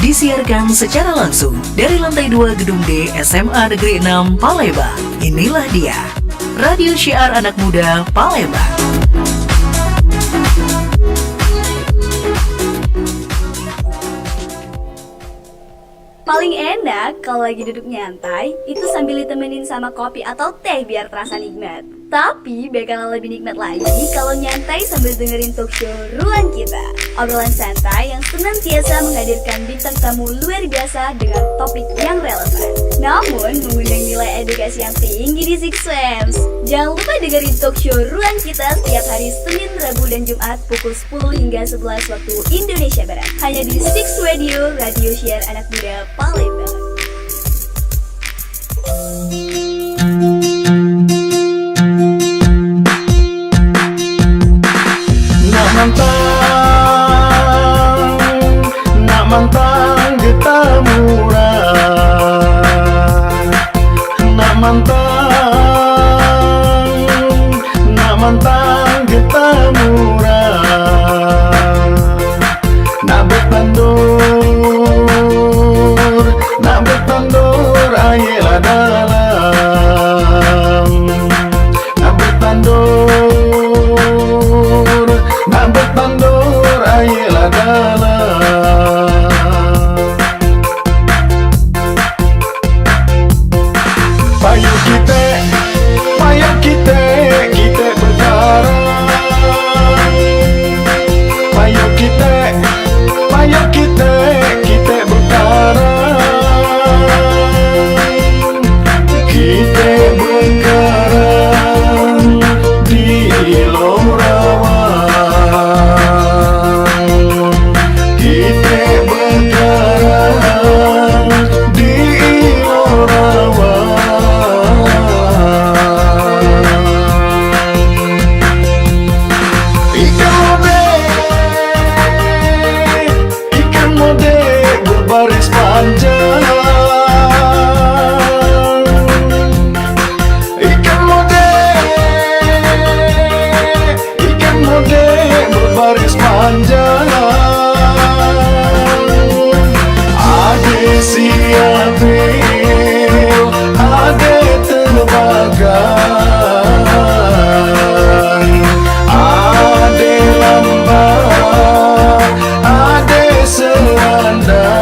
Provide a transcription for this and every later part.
disiarkan secara langsung dari lantai 2 Gedung D SMA Negeri 6 Palembang. Inilah dia, Radio Syiar Anak Muda Palembang. Paling enak kalau lagi duduk nyantai, itu sambil ditemenin sama kopi atau teh biar terasa nikmat. Tapi bakalan lebih nikmat lagi kalau nyantai sambil dengerin talk show Ruang Kita. Obrolan santai yang senantiasa menghadirkan bintang tamu luar biasa dengan topik yang relevan, namun mengundang nilai edukasi yang tinggi di Six Sense. Jangan lupa dengerin talk show Ruang Kita setiap hari Senin, Rabu, dan Jumat pukul 10 hingga 11 waktu Indonesia Barat. Hanya di Six Radio, Radio Syiar Anak Muda Palembang. Nak mantang getah murah, nak mantang getah murah, nak bertandur ayelah dalam, nak bertandur ayelah dalam. Payung kita berkarang. Payung kita berkarang. Kita berkarang di Lorawan. Kita berkarang di Lorawan. Ikan mode berbaris panjang. Ikan mode berbaris panjang. Ade siapil, ade terbagai, ade lambat, ade serandang.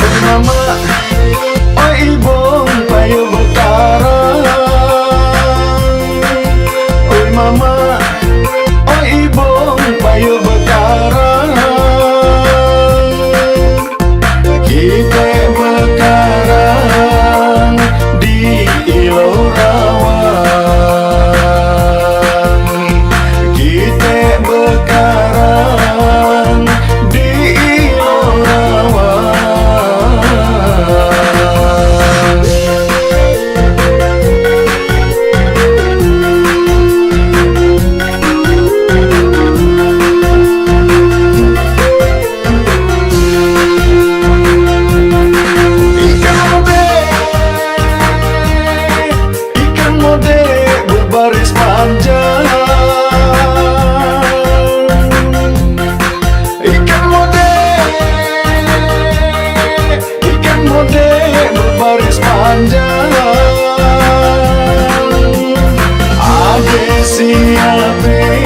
Oi mama, oi ibong payo berkarang. Oi mama, oi ibong payo berkarang. Kita berkarang di Lorawan. Kita berkarang di Lorawan. Ikan mode berbaris panjang. Ikan mode berbaris panjang. Ade siapil,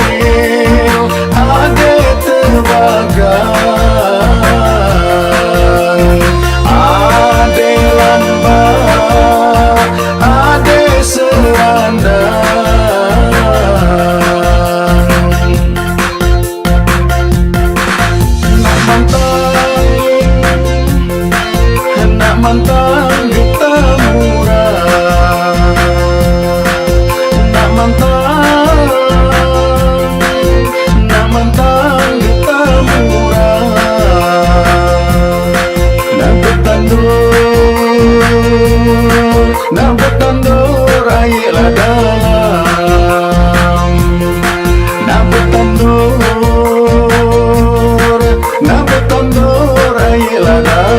ade terbagai, ade lambat, ade serandang. Nak mantang getah murah, nak mantang getah murah, nak bertandur ayelah dalam, nak bertandur ayelah dalam.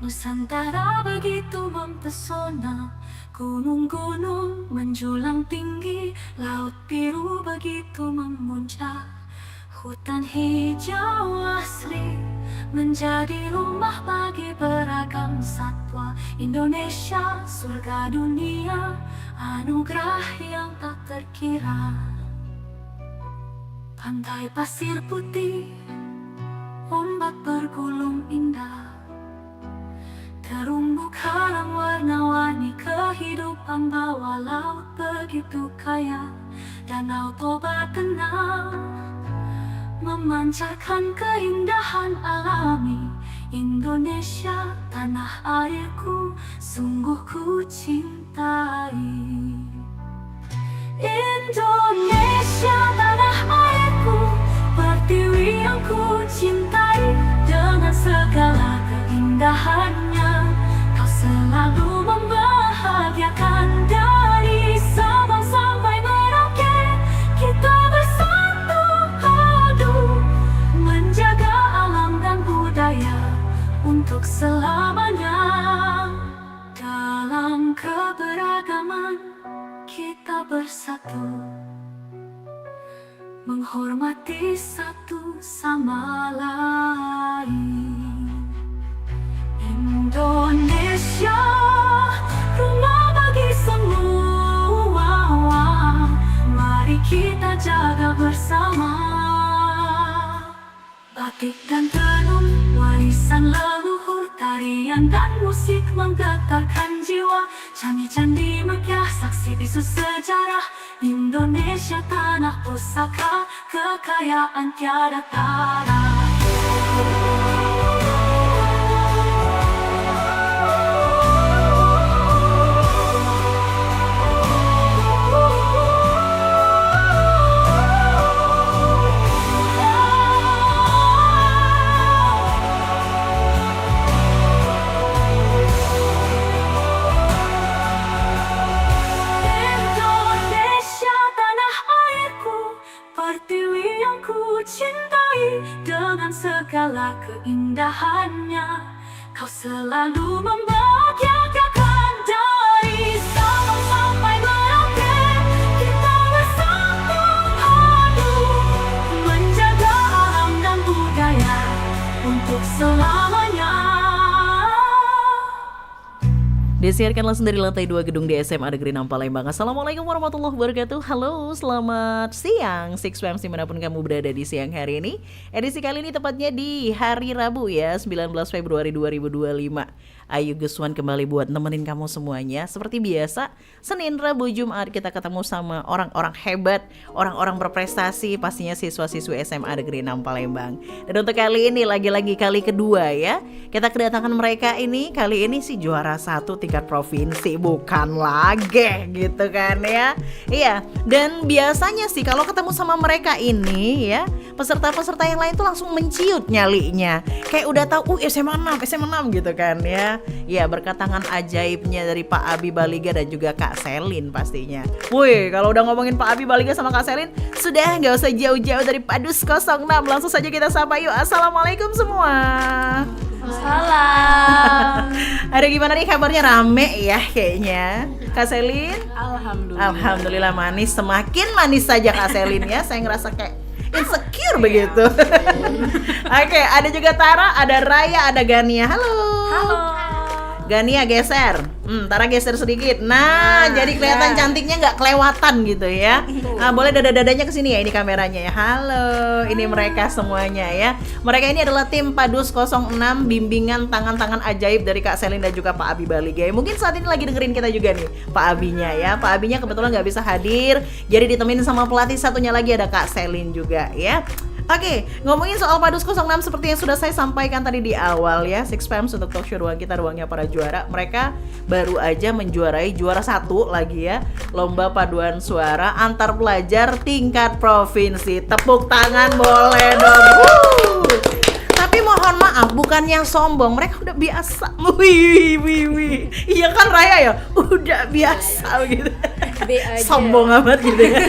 Nusantara begitu mempesona, gunung-gunung menjulang tinggi, laut biru begitu memuncak, hutan hijau asri menjadi rumah bagi beragam satwa. Indonesia surga dunia, anugerah yang tak terkira. Pantai pasir putih, ombak bergulung indah, terumbu karang warna-warni, kehidupan bawah laut begitu kaya. Danau Toba tenang memancarkan keindahan alami. Indonesia tanah airku, sungguh ku cintai. Indonesia tanah airku, pertiwi yang ku cintai. Dengan segala keindahannya, kau selalu membahagiakan. Dari Sabang sampai Merauke, kita bersatu padu menjaga alam dan budaya untuk selamanya. Dalam keberagaman kita bersatu, menghormati satu sama lain. Indonesia, rumah bagi semua, mari kita jaga bersama. Batik dan tenun, warisan leluhur, tarian dan musik menggetarkan jiwa. Candi-candi megah, saksi bisu sejarah. Indonesia tanah pusaka, kekayaan tiada tara. Dengan segala keindahannya, kau selalu membahagiakan. Dari Sabang sampai Merauke, kita bersatu padu menjaga alam dan budaya untuk selamanya. Disiarkan langsung dari lantai 2 gedung di SMA Negeri 6 Palembang. Assalamualaikum warahmatullahi wabarakatuh. Halo, selamat siang 6PM dimanapun kamu berada di siang hari ini. Edisi kali ini tepatnya di hari Rabu ya, 19 Februari 2025. Ayu Guswan kembali buat nemenin kamu semuanya. Seperti biasa, Senin, Rabu, Jumat kita ketemu sama orang-orang hebat, orang-orang berprestasi, pastinya siswa-siswi SMA Negeri 6 Palembang. Dan untuk kali ini lagi-lagi kali kedua ya, kita kedatangan mereka ini. Kali ini sih juara 1 tingkat provinsi, bukan lagi gitu kan ya. Iya, dan biasanya sih kalau ketemu sama mereka ini ya, peserta-peserta yang lain tuh langsung menciut nyalinya. Kayak udah tahu SMA 6 gitu kan ya. Ya, berkat tangan ajaibnya dari Pak Abi Baliga dan juga Kak Selin pastinya. Wih, kalau udah ngomongin Pak Abi Baliga sama Kak Selin, sudah nggak usah jauh-jauh dari Padus 06. Langsung saja kita sapa yuk. Assalamualaikum semua. Salam. Ada gimana nih kabarnya, rame ya kayaknya Kak Selin? Alhamdulillah manis, semakin manis saja Kak Selin ya. Saya ngerasa kayak insecure begitu. Oke, ada juga Tara, ada Raya, ada Gania. Halo. Gania geser, Tara geser sedikit. Nah, jadi kelihatan cantiknya nggak kelewatan gitu ya. Nah, boleh dada-dadanya kesini ya, ini kameranya ya. Halo, ini mereka semuanya ya. Mereka ini adalah tim Padus 06, bimbingan tangan-tangan ajaib dari Kak Selin dan juga Pak Abi Baliga. Mungkin saat ini lagi dengerin kita juga nih, Pak Abinya ya. Pak Abinya kebetulan nggak bisa hadir, jadi ditemenin sama pelatih satunya lagi ada Kak Selin juga ya. Oke, ngomongin soal Padus 06 seperti yang sudah saya sampaikan tadi di awal ya, 6PM untuk talk show ruang kita, ruangnya para juara. Mereka baru aja menjuarai juara 1 lagi ya, lomba paduan suara antar pelajar tingkat provinsi. Tepuk tangan boleh dong. Tapi mohon maaf, bukan yang sombong, mereka udah biasa. Wih. Iya kan Raya ya? Udah biasa gitu. Sombong amat gitu ya.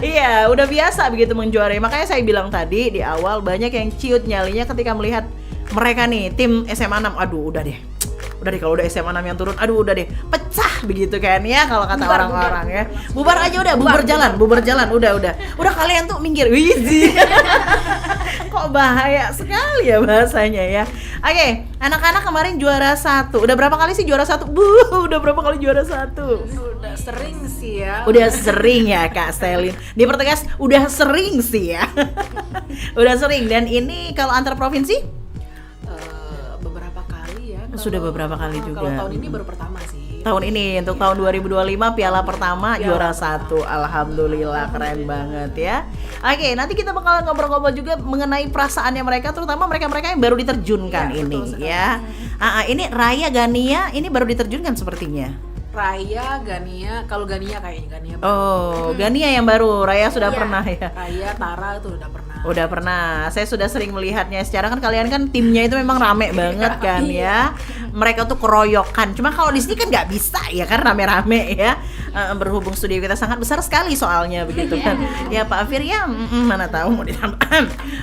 Iya, udah biasa begitu menjuarai. Makanya saya bilang tadi di awal, banyak yang ciut nyalinya ketika melihat mereka nih tim SMA 6, aduh udah deh kalau udah SMA 6 yang turun, aduh udah deh pecah begitu kan ya kalau kata orang-orang ya. Bubar aja udah, bubar jalan, udah kalian tuh minggir. Wizi. Kok bahaya sekali ya bahasanya ya. Oke, anak-anak kemarin juara 1. Udah berapa kali sih juara 1? Udah berapa kali juara 1? Udah sering sih ya. Udah sering ya Kak Selin. Dipertegas udah sering sih ya. Udah sering, dan ini kalau antar provinsi Beberapa kali ya. sudah beberapa kali juga. Kalau tahun ini baru pertama sih. Tahun ini untuk tahun 2025 piala pertama juara 1. Alhamdulillah, keren banget ya. Oke, nanti kita bakal ngobrol-ngobrol juga mengenai perasaannya mereka, terutama mereka-mereka yang baru diterjunkan Iya, ini betul sekali. ya. Ini Raya Gania ini baru diterjunkan sepertinya. Raya, Gania, kalau Gania kayaknya Gania. Oh, Gania yang baru, Raya sudah pernah ya. Raya, Tara itu udah pernah. Udah pernah, saya sudah sering melihatnya. Secara kan kalian kan timnya itu memang rame banget kan ya. Mereka tuh keroyokan. Cuma kalau di sini kan nggak bisa ya kan, rame-rame ya. Berhubung studio kita sangat besar sekali soalnya begitu kan. Ya Pak Afir ya, mana tahu mau ditambah.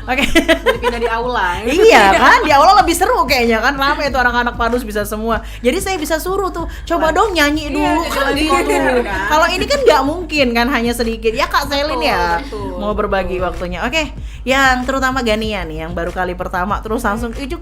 Oke. Jadi pindah di aula. Iya kan, di aula lebih seru kayaknya kan, rame tuh anak-anak Padus bisa semua. Jadi saya bisa suruh tuh, coba dong nyanyi dulu Iya, kan jadi gitu. kan. Kalau ini kan nggak mungkin kan, hanya sedikit. Ya Kak Selin ya betul, mau berbagi waktunya. Oke, yang terutama Gania nih yang baru kali pertama terus langsung ujuk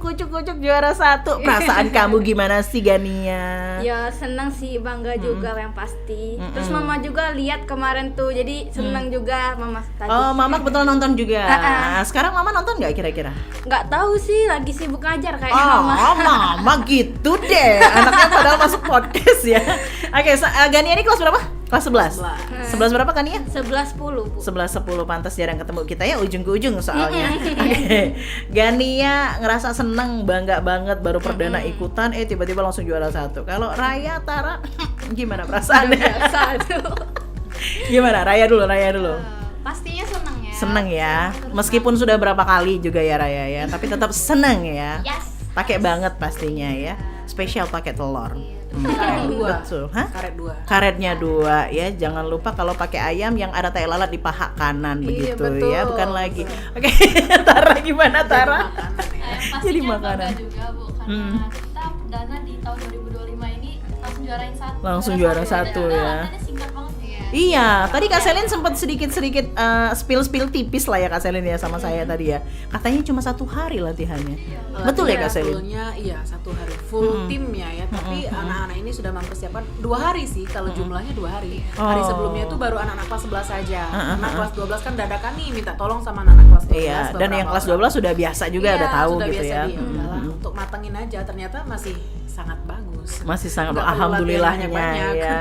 juara 1. Perasaan kamu gimana sih Gania? Ya senang sih, bangga juga yang pasti. Terus mama juga lihat kemarin tuh, jadi senang juga mama tadi. Oh, Mama kebetulan nonton juga. Ah. Sekarang Mama nonton nggak kira-kira? Nggak tahu sih, lagi sibuk ngajar kayaknya mama. Mama gitu deh. Anaknya padahal masuk podcast ya. Oke, Gania ini kelas berapa? Kelas 11. 11 berapa kan ya? 11.10 Bu. 11-10, pantas jarang ketemu kita ya ujung ke ujung soalnya. Oke. Gania ngerasa seneng, bangga banget baru perdana ikutan, tiba-tiba langsung juara 1. Kalau Raya, Tara, gimana perasaannya? Gimana? Raya dulu. Pastinya senang ya. Seneng ya, meskipun sudah berapa kali juga ya Raya ya, tapi tetap seneng ya. Yes. Pakai banget pastinya ya, spesial pakai telur. Karet 2. Betul, hah? Karet 2. Karetnya 2 ya, jangan lupa kalau pakai ayam yang ada tai lalat di paha kanan begitu betul. ya, bukan lagi. Oke, Tara gimana Tara? Jadi Pastinya makanan. bangga juga Bu, karena kita perdana di tahun 2025 ini langsung juarain 1. Langsung juara 1 ya. Latihannya singkat banget ya. Iya, tadi Kak Selin sempat sedikit spill tipis lah ya Kak Selin ya sama saya tadi ya. Katanya cuma 1 hari latihannya. Betul ya Kak Selin? Fullnya iya 1 hari full timnya ya, tapi anak-anak ini sudah mempersiapkan 2 hari sih, kalau jumlahnya 2 hari. Hari Oh. sebelumnya itu baru anak-anak kelas 11 saja. Anak kelas 12 kan dadakan nih minta tolong sama anak kelas 12. Iya, dan yang kelas 12 sudah biasa juga Iya, udah tahu sudah gitu biasa ya. dia, udahlah, untuk matengin aja, ternyata masih sangat bagus. Masih sangat Nggak perlu alhamdulillahnya latihan banyak-banyak. ya.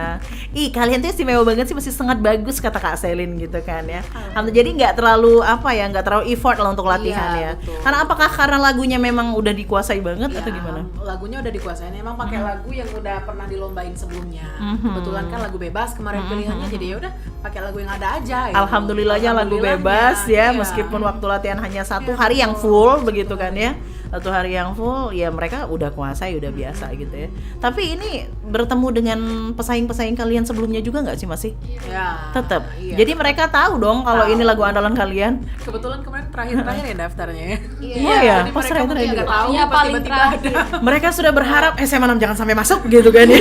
Ih, kalian tuh istimewa banget sih, masih sangat bagus kata Kak Selin gitu kan ya. Jadi nggak terlalu nggak terlalu effort lah untuk latihan Iya, ya. betul. Karena apakah karena lagunya memang udah dikuasai banget Ya, atau gimana? lagunya udah dikuasain, emang pakai lagu yang udah pernah dilombain sebelumnya. Kebetulan kan lagu bebas kemarin pilihannya, jadi ya udah pakai lagu yang ada aja. Gitu. Alhamdulillahnya lagu Alhamdulillahnya, bebas ya, iya. meskipun waktu latihan hanya 1 hari yang full begitu kan ya. 1 hari yang full ya mereka udah kuasai, udah biasa gitu ya. Tapi ini bertemu dengan pesaing-pesaing kalian sebelumnya juga nggak sih masih? Ya, Tetap. iya. Jadi mereka tahu dong kalau ini lagu andalan kalian. Kebetulan kemarin terakhir ya daftarnya ya. Iya ya, Jadi pas mereka terakhir mungkin juga. nggak tahu Iya, pas paling tiba-tiba ada. terakhir. Mereka sudah berharap SMA 6 jangan sampai masuk gitu kan ya.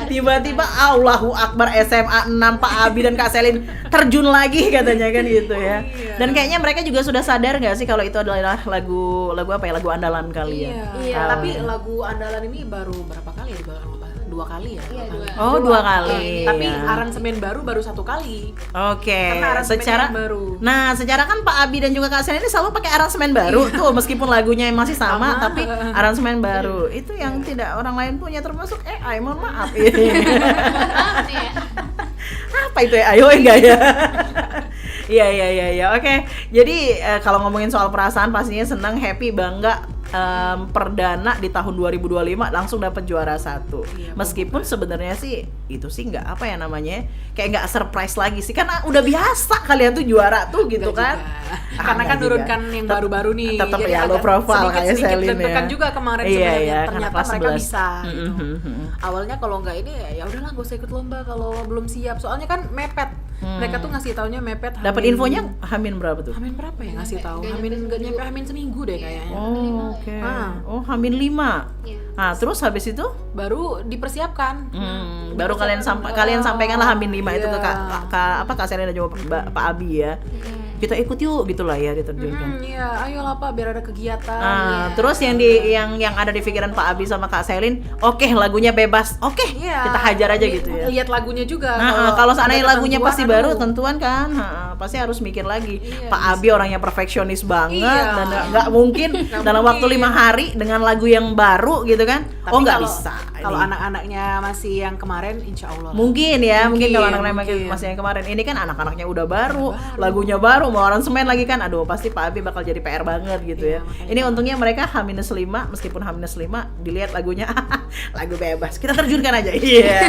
Tiba-tiba Allahu Akbar SMA 6 Pak Abi dan Kak Selin terjun lagi katanya kan gitu ya. Dan kayaknya mereka juga sudah sadar nggak sih kalau itu adalah lagu apa ya, lagu andalan kalian. Iya. Tahu. Tapi lagu andalan ini baru berapa kali ya dibawakan? 2 kali ya? Iya, 2. Oh, 2 kali. Tapi ya. aransemen baru 1 kali. Oke, Karena aransemen secara yang baru. Nah, secara kan Pak Abi dan juga Kak Selin ini selalu pakai aransemen baru tuh, meskipun lagunya yang masih sama, tapi aransemen baru. Itu yang tidak orang lain punya, termasuk mohon maaf. Apa itu ayo enggak ya? Iya. Oke. Jadi kalau ngomongin soal perasaan pastinya senang, happy, bangga. Perdana di tahun 2025 langsung dapat juara 1. Iya, Meskipun sebenarnya sih itu sih nggak apa ya namanya, kayak nggak surprise lagi sih, karena udah biasa kalian tuh juara tuh gitu Enggak kan. juga. Karena enggak kan juga. turunkan yang baru-baru nih. Tetap Jadi ya low agak profile kayak sedikit Selin ya. deg-degan juga kemarin Iya, sebenarnya. iya, karena Ternyata kelas mereka 11. bisa gitu. Awalnya kalau nggak ini ya udahlah, gak usah ikut lomba kalau belum siap. Soalnya kan mepet. Mereka tuh ngasih taunya mepet. Dapat Hamin- infonya Hamin berapa tuh? Hamin berapa ya ngasih tahu? Hamin nggak nyampe Hamin seminggu deh kayaknya. Oh, oke. Ah. Oh, Hamin 5. Iya. Ah, terus habis itu Baru dipersiapkan. baru kalian sampaikanlah Hamin 5 itu ke Iya. Kak Selin dan juga Pak Abi ya. Kita ikut yuk gitulah ya diterjunkan. Iya, ayolah Pak biar ada kegiatan. Terus yang ada di pikiran Pak Abi sama Kak Selin, oke lagunya bebas, oke Iya. kita hajar aja gitu ya. Lihat lagunya juga. Kalau seandainya ada lagunya ketentuan, pasti baru, aduh. tentuan kan, pasti harus mikir lagi. Iya, Pak Abi orangnya perfeksionis banget Iya. dan nggak mungkin dalam waktu 5 hari dengan lagu yang baru gitu kan? Tapi Nggak kalau- bisa. Kalau ini. anak-anaknya masih yang kemarin, insya Allah. Mungkin ya, mungkin kalau anak-anak mungkin. masih yang kemarin. Ini kan anak-anaknya udah baru, lagunya baru, mau aransemen lagi kan. Aduh, pasti Pak Abi bakal jadi PR banget gitu ya. Iya, makanya. Ini untungnya mereka H-5, meskipun H-5 dilihat lagunya lagu bebas. Kita terjunkan aja. Iya.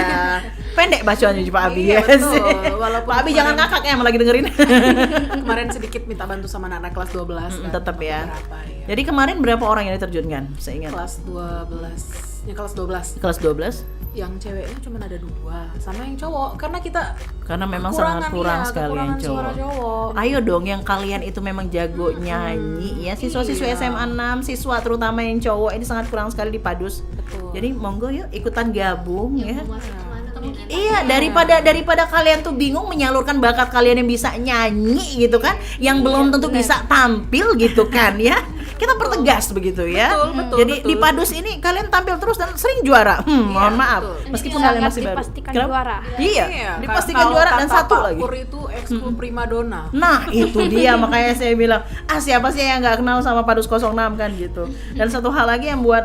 Pendek bacoannya Pak Abi Iya, ya betul. sih. Walaupun Pak Abi jangan kemarin- ngakak ya, malah lagi dengerin. Kemarin sedikit minta bantu sama anak-anak kelas 12 kan. Tetep ya. Beberapa, ya. Jadi kemarin berapa orang yang diterjunkan? Saya ingat. Kelas 12. Yang kelas 12. Kelas 12 Yang ceweknya cuma ada 2 sama yang cowok karena kita karena memang kekurangan, sangat kurang iya, sekali yang kekurangan suara cowok. cowok. Ayo dong yang kalian itu memang jago nyanyi ya, siswa-siswa Iya. SMA 6, siswa terutama yang cowok ini sangat kurang sekali di Padus. Betul. Jadi monggo yuk ikutan gabung ya. Mau masuk kemana atau mungkin Iya, daripada kalian tuh bingung menyalurkan bakat kalian yang bisa nyanyi gitu kan, yang belum tentu bisa tampil gitu kan ya. Kita pertegas begitu ya. Betul, Jadi betul. di Padus ini kalian tampil terus dan sering juara. Mohon maaf. betul. Meskipun Sangat kalian masih baru. dipastikan Kenapa? juara. Iya, dipastikan kalau juara dan kata satu Pak lagi. Pur itu ekskul primadona. Nah itu dia makanya saya bilang siapa sih yang nggak kenal sama Padus 06 kan gitu. Dan satu hal lagi yang buat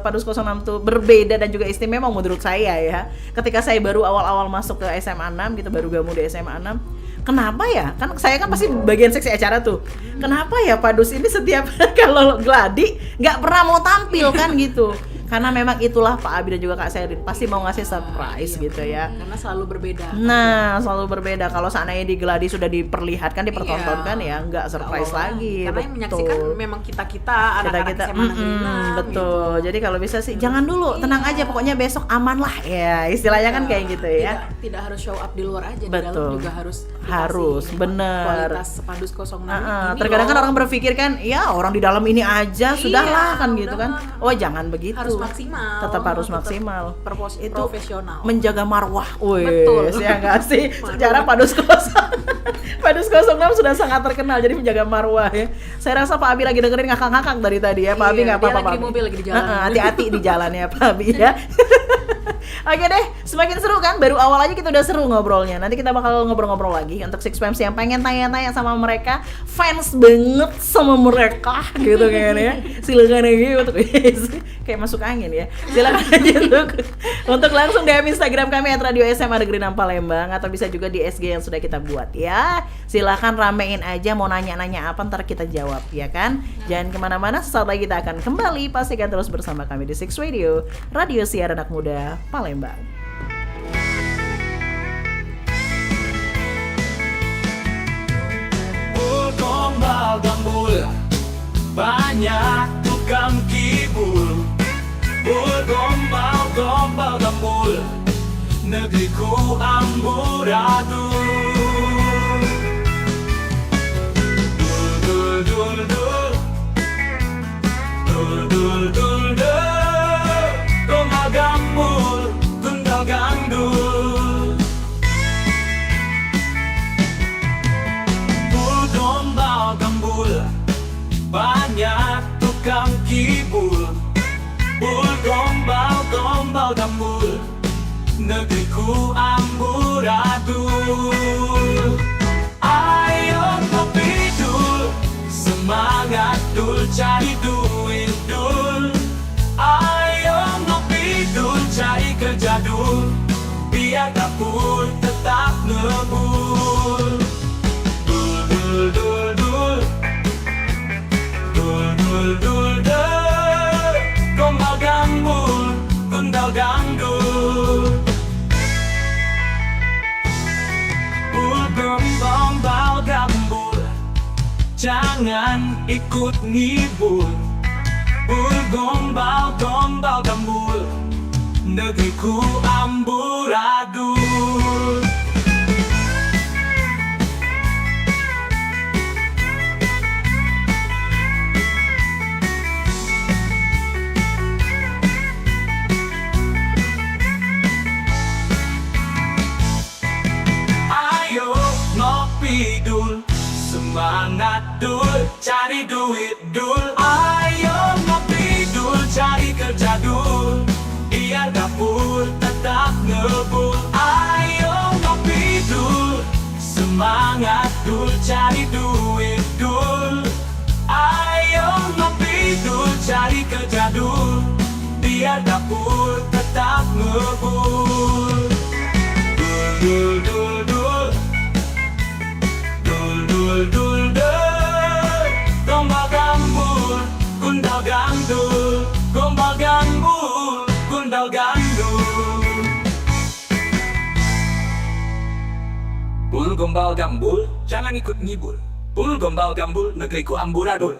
Padus 06 tuh berbeda dan juga istimewa menurut saya ya, ketika saya baru awal-awal masuk ke SMA 6 gitu, baru gabung di SMA 6, kenapa ya, kan saya kan pasti bagian seksi acara tuh, kenapa ya Padus ini setiap kalau gladi nggak pernah mau tampil kan gitu. Karena memang itulah Pak Abi dan juga Kak Selin pasti mau ngasih surprise gitu ya. Karena selalu berbeda. Nah, selalu berbeda. Kalau seandainya di Gladi sudah diperlihatkan, dipertontonkan ya nggak surprise Allah. lagi. Karena yang menyaksikan memang kita anak-anak kita SMA Negeri 6, betul. Jadi kalau bisa sih jangan dulu, tenang aja, pokoknya besok aman lah ya. Istilahnya kan kayak gitu ya. Tidak harus show up di luar aja, di Betul. dalam juga harus dikasih Harus, bener. kualitas Padus 06. Nah, Ini terkadang kan loh, orang berpikir kan, ya orang di dalam ini aja sudahlah kan gitu kan. Oh jangan begitu. harus maksimal. Tetap harus maksimal. Itu Profesional. menjaga marwah. Wih, Betul. ya nggak sih? Secara Padus 06 Padus 06 sudah sangat terkenal jadi menjaga marwah ya. Saya rasa Pak Abi lagi dengerin ngakak-ngakak dari tadi ya. Pak Abi nggak Iya, dia apa-apa. lagi Pak di Abi. mobil, lagi di jalan. Hati-hati di jalan ya Pak Abi ya. Oke deh, semakin seru kan? Baru awal aja kita udah seru ngobrolnya. Nanti kita bakal ngobrol-ngobrol lagi untuk Six Pimps yang pengen tanya-tanya sama mereka, fans banget sama mereka gitu kan ya. Silakan aja untuk kayak masuk angin ya. Silakan aja untuk langsung DM Instagram kami @radio SMA Negeri 6 Palembang, atau bisa juga di SG yang sudah kita buat ya. Silakan ramein aja, mau nanya-nanya apa ntar kita jawab ya kan. Jangan kemana-mana, sesaat lagi kita akan kembali. Pastikan terus bersama kami di Six Radio, radio siar anak muda Palembang. Gombal gambul, banyak tukang kibul. Gombal gambul, negeriku amburadul. Dul dul dul, dul dul dul dul, gombal gambul, gundal gandul. Gombal gambul, banyak tukang kibul. Gombal gambul, negeriku amburadul. Ayo ngopi dul, semangat dul, cari duit dul. Ayo ngopi dul, cari kerja dul, biar dapur tetap ngebul. Dul dul dul dul, dul dul dul dul, gombal gambul, gundal gandul. Gombal gambul, jangan ikut ngibul. Gombal gambul, negeriku amburadul. cari duit dul. Ayo ngopi dul, cari kerja dul, biar dapur tetap ngebul. Ayo ngopi dul, semangat dul, cari duit dul. Ayo ngopi dul, cari kerja dul, biar dapur tetap ngebul. Dul dul dul dul dul dul dul, gombal gambul, gundal gandul, gombal gambul, gundal gandul. Bul gombal gambul, jangan ikut ngibul. Bul gombal gambul, negeriku amburadul.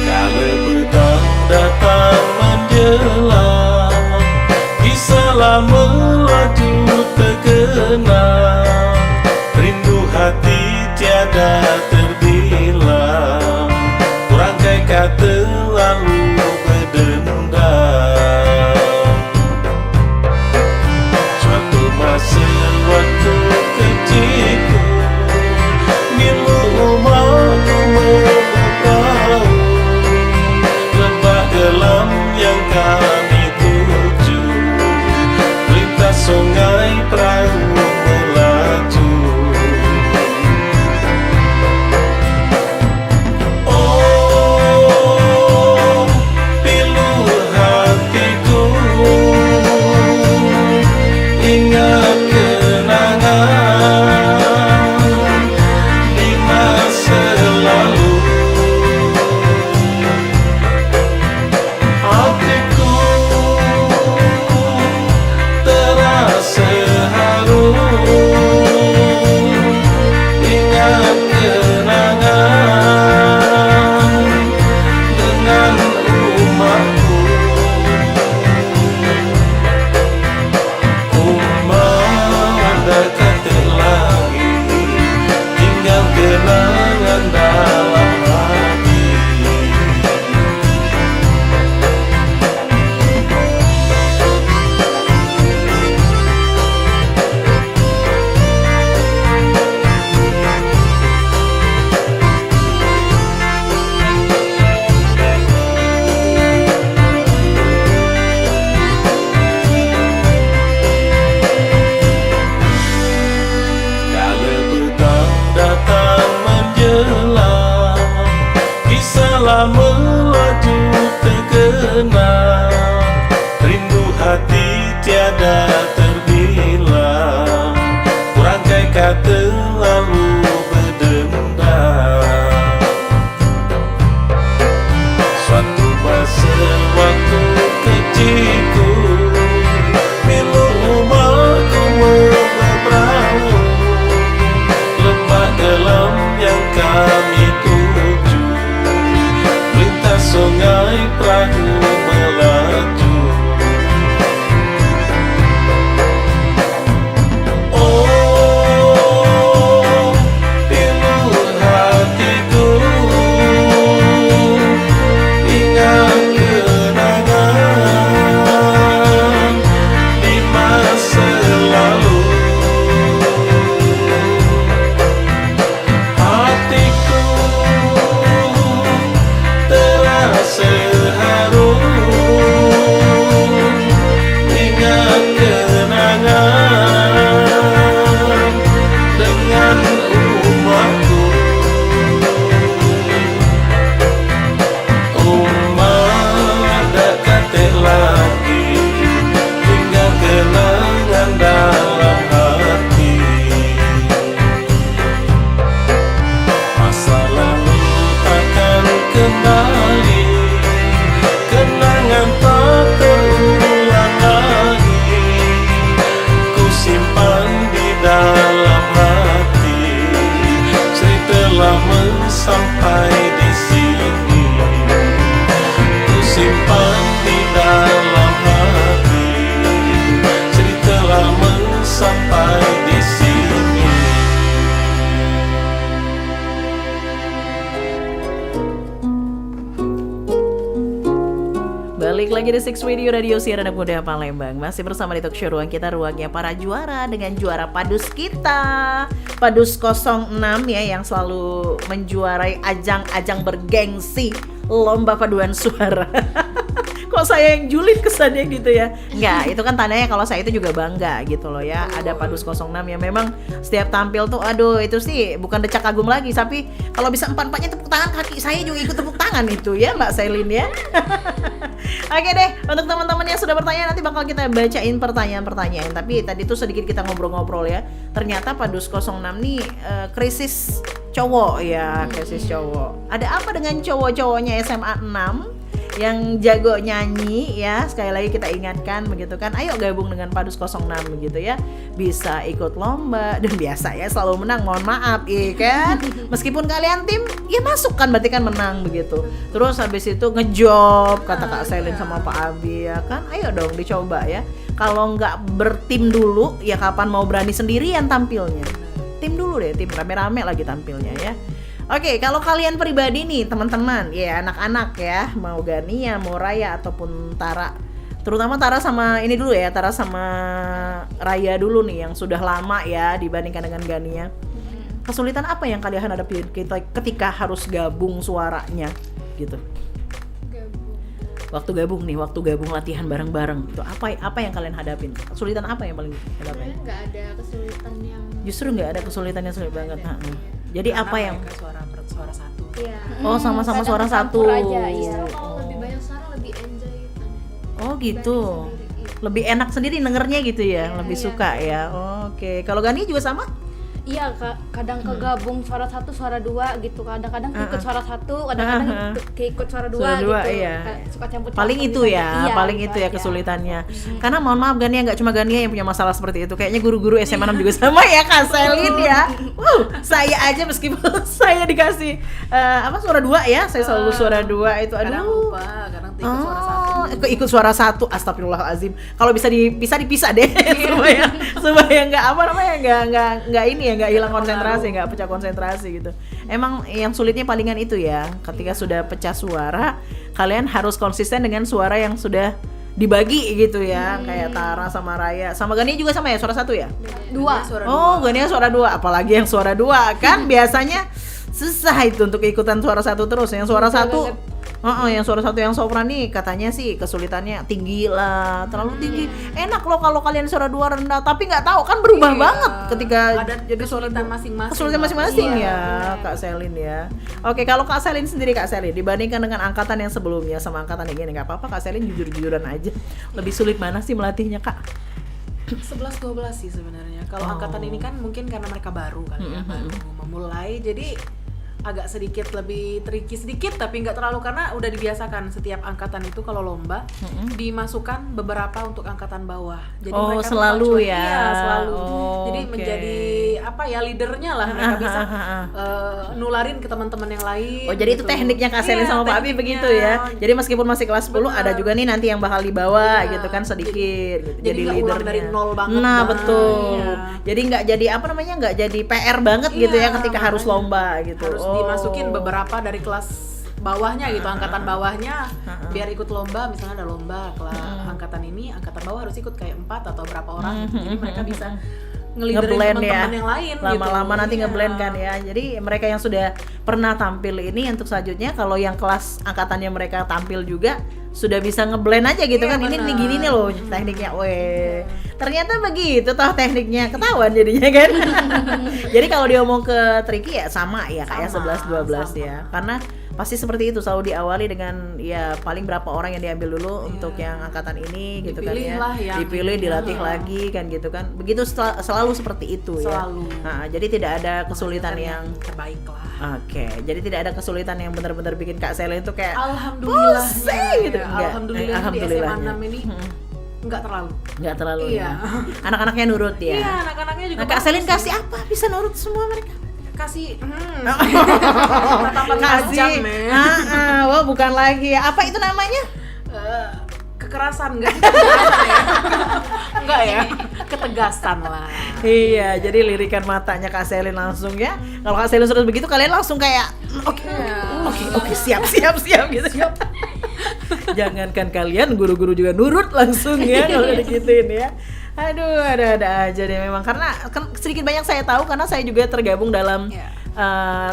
Kala petang datang menjelang, kisahlah melaju terkenang. Rindu hati tiada terbilang, kurangkai kata lalu berdendam. Suatu masa waktu kecilku, milu umatku memberitahu lembah gelam yang kami tuju, lintas sungai perahu melaju. Oh, pilu hatiku, ingat kenangan di masa lalu. Hatiku terasa haru, ingat kenangan dengan umatku. Memandangkan ke langit, tinggal kenangan dalam hati. Kala petang datang menjelang, kisahlah melaju terkenang. Rindu hati tiada terbilang, kurangkai kata lalu berdendam. Suatu masa waktu kecilku, milu umatku memberitahu lembah gelam yang kami tuju, lintas sungai perahu melaju. Oh, Balik lagi di Six Radio Siaran Anak Muda Palembang. Masih bersama di talk show ruang kita, ruangnya para juara, dengan juara padus kita, Padus 06 ya, yang selalu menjuarai ajang-ajang bergengsi lomba paduan suara. Kok saya yang julid kesannya gitu ya? Enggak, itu kan tandanya kalau saya itu juga bangga gitu loh ya. Ada Padus 06 yang memang setiap tampil tuh aduh itu sih bukan decak kagum lagi, tapi kalau bisa empat-empatnya tepuk tangan, kaki saya juga ikut tepuk tangan itu ya Mbak Selin ya. Oke deh, untuk teman-teman yang sudah bertanya nanti bakal kita bacain pertanyaan-pertanyaan. Tapi tadi tuh sedikit kita ngobrol-ngobrol ya. Ternyata Padus 06 nih krisis cowok ya, krisis cowok. Ada apa dengan cowok-cowoknya SMA 6 yang jago nyanyi ya? Sekali lagi kita ingatkan begitu kan, ayo gabung dengan Padus 06 begitu ya, bisa ikut lomba dan biasa ya selalu menang, mohon maaf ya kan. Meskipun kalian tim ya masuk kan berarti kan menang begitu. Terus habis itu ngejob kata Kak Selin sama Pak Abi ya kan, ayo dong dicoba ya. Kalau nggak bertim dulu ya kapan mau berani sendirian tampilnya. Tim dulu deh, tim rame-rame lagi tampilnya ya. Oke, kalau kalian pribadi nih teman-teman, ya anak-anak ya, mau Gania, mau Raya ataupun Tara, terutama Tara sama ini dulu ya, Tara sama Raya dulu nih yang sudah lama ya dibandingkan dengan Gania. Kesulitan apa yang kalian hadapi ketika harus gabung suaranya gitu? Waktu gabung latihan bareng-bareng itu apa yang kalian hadapin? Kesulitan apa yang paling hadapin? Sebenarnya nggak ada kesulitan yang Justru nggak ada kesulitan yang sulit banget. Jadi Karena apa yang suara satu. Iya. Oh sama-sama Kadang suara satu. campur aja, iya. Kalau lebih banyak suara lebih enjoy gitu. Oh gitu. Lebih enak sendiri dengernya gitu ya, lebih suka ya. Oke. Kalau Gani juga sama? Iya, kadang kegabung suara satu, suara dua gitu. Kadang-kadang ikut suara satu, kadang-kadang ikut suara dua gitu. Iya. Suka campur-campur. Paling itu gitu. ya, Iya, paling itu ya kesulitannya. Karena mohon maaf Gania, nggak cuma Gania yang punya masalah seperti itu. Kayaknya guru-guru SMA 6 juga sama ya Kak Selin ya. Saya aja meskipun saya dikasih suara dua ya, saya selalu suara dua itu. Kadang Aduh. lupa, kadang ikut suara satu. Ikut suara satu, astagfirullahalazim. Kalau bisa dipisah deh supaya nggak ini ya, nggak hilang konsentrasi, nggak pecah konsentrasi gitu. Emang yang sulitnya palingan itu ya, ketika sudah pecah suara, kalian harus konsisten dengan suara yang sudah dibagi gitu ya, kayak Tara sama Raya, sama Gania juga sama ya, suara satu ya? Dua. Gania suara dua, apalagi yang suara dua kan biasanya susah itu untuk ikutan suara satu terus. Yang suara satu yang suara satu yang sopran nih katanya sih kesulitannya tinggi lah, terlalu tinggi. Enak loh kalau kalian suara dua rendah, tapi nggak tahu kan berubah banget ketika ada jadi suara kesulitan dua. masing-masing. Kesulitan masing-masing ya, Kak Selin ya. Oke, kalau Kak Selin sendiri, Kak Selin dibandingkan dengan angkatan yang sebelumnya sama angkatan yang ini, nggak apa-apa Kak Selin jujur-jujuran aja. Lebih sulit mana sih melatihnya Kak? 11-12 sih sebenarnya. Kalau angkatan ini kan mungkin karena mereka baru kali ya, baru memulai, jadi agak sedikit lebih tricky sedikit, tapi nggak terlalu karena udah dibiasakan setiap angkatan itu kalau lomba dimasukkan beberapa untuk angkatan bawah. Jadi mereka selalu ya. Iya, selalu. Jadi oke. menjadi leadernya lah, mereka bisa nularin ke teman-teman yang lain. Oh, jadi itu gitu. tekniknya Kak Selin sama Pak Abi begitu ya. Jadi meskipun masih kelas 10 ada juga nih nanti yang bakal dibawa gitu kan sedikit gitu. Jadi nggak ulang leadernya. dari nol banget. Nah, kan. betul. Iya. Jadi nggak jadi nggak jadi PR banget gitu ya ketika harus lomba gitu. Harus dimasukin beberapa dari kelas bawahnya gitu, angkatan bawahnya biar ikut lomba. Misalnya ada lomba kelas angkatan ini, angkatan bawah harus ikut kayak 4 atau berapa orang gitu. Jadi mereka bisa ngeliderin teman-teman yang lain lama-lama gitu. nanti ngeblend kan ya. Jadi mereka yang sudah pernah tampil ini untuk selanjutnya kalau yang kelas angkatannya mereka tampil juga sudah bisa ngeblend aja gitu kan. Ini nih gini nih loh tekniknya. Weh. Ternyata begitu toh tekniknya, ketahuan jadinya kan. Jadi kalau dia mau ke tricky ya sama ya kayak 11-12 ya. Karena pasti seperti itu, selalu diawali dengan ya paling berapa orang yang diambil dulu untuk yang angkatan ini gitu kan ya. Dipilih, dilatih lagi kan gitu kan. Begitu selalu seperti itu ya. Nah, jadi tidak ada kesulitan yang terbaik lah. Oke, jadi tidak ada kesulitan yang benar-benar bikin Kak Selin itu kayak Alhamdulillah gitu. Alhamdulillah di SMA 6 ini nggak terlalu ya. Anak-anaknya nurut ya. Iya, anak-anaknya juga. Nah, Kak Selin kasih apa bisa nurut semua mereka? Kasih kasih wah bukan lagi ya. Apa itu namanya? Kekerasan enggak? Kekerasan ya? Enggak ya? Ketegasan lah. Iya, jadi lirikan matanya Kak Selin langsung ya. Kalau Kak Selin terus begitu kalian langsung kayak oke, siap gitu. Jangankan kalian, guru-guru juga nurut langsung ya kalau digituin ya. Aduh, ada aja deh memang, karena sedikit banyak saya tahu karena saya juga tergabung dalam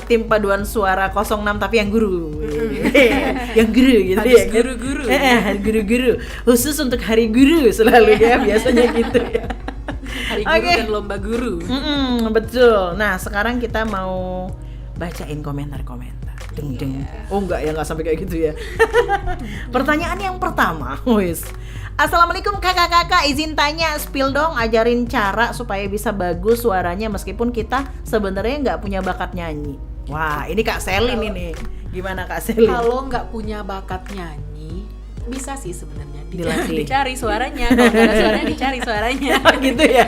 tim paduan suara 06 tapi yang guru. Yang guru gitu ya. Guru-guru. Guru-guru. Khusus untuk hari guru selalu ya, biasanya gitu ya. Hari guru dan lomba guru. Betul. Nah, sekarang kita mau bacain komentar-komentar. Deng. Oh enggak ya, enggak sampai kayak gitu ya. Pertanyaan yang pertama, wis. Assalamualaikum kakak-kakak, izin tanya, spill dong, ajarin cara supaya bisa bagus suaranya meskipun kita sebenarnya nggak punya bakat nyanyi. Wah, ini Kak Selin ini. Gimana Kak Selin? Kalau nggak punya bakat nyanyi, bisa sih sebenarnya Dilatih. dicari suaranya. Kalau nggak ada suaranya, dicari suaranya. Gitu ya.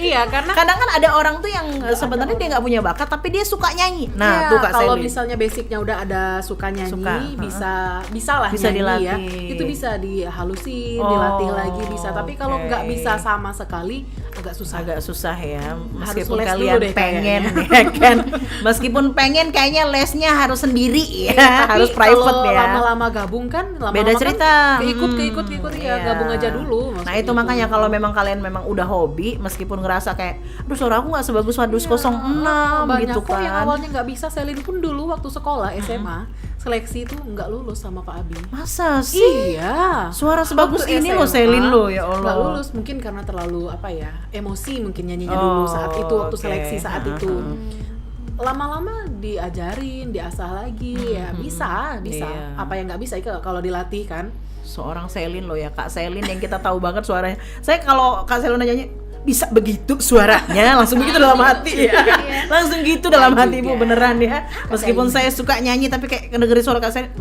Iya, karena Kadang kan ada orang tuh yang sebenarnya dia nggak punya bakat tapi dia suka nyanyi. Nah, iya, tuh Kak kalau Selin. misalnya basicnya udah ada suka nyanyi, bisa lah Bisa nyanyi ya. dilatih. Itu bisa dihalusin, dilatih lagi bisa. Tapi kalau nggak bisa sama sekali, agak susah ya, Harus meskipun les kalian dulu deh pengen kayaknya. ya kan, meskipun pengen kayaknya lesnya harus sendiri ya, Tapi harus private kalau ya. lama-lama gabung kan, lama-lama Beda cerita. kan keikut ya, Iya. gabung aja dulu. Nah itu makanya kalau memang kalian memang udah hobi, meskipun ngerasa kayak, aduh suara aku nggak sebagus Wadus 06 banyak gitu kok yang kan. awalnya nggak bisa. Selin pun dulu waktu sekolah SMA seleksi itu nggak lulus sama Pak Abi. Masa sih? Iya. Suara sebagus Waktu ini SMA, loh Selin lo, ya Allah. Nggak lulus mungkin karena terlalu emosi mungkin nyanyinya dulu saat itu, waktu oke. seleksi saat itu. Lama-lama diajarin, diasah lagi, ya bisa. Iya. Apa yang nggak bisa itu kalau dilatih kan. Seorang Selin loh ya, Kak Selin yang kita tahu banget suaranya. Saya kalau Kak Selin nyanyi bisa begitu suaranya, langsung begitu dalam hati ya. Langsung gitu dalam hati Ibu, beneran ya. Meskipun saya suka nyanyi tapi kayak dengerin suara Kak Selin,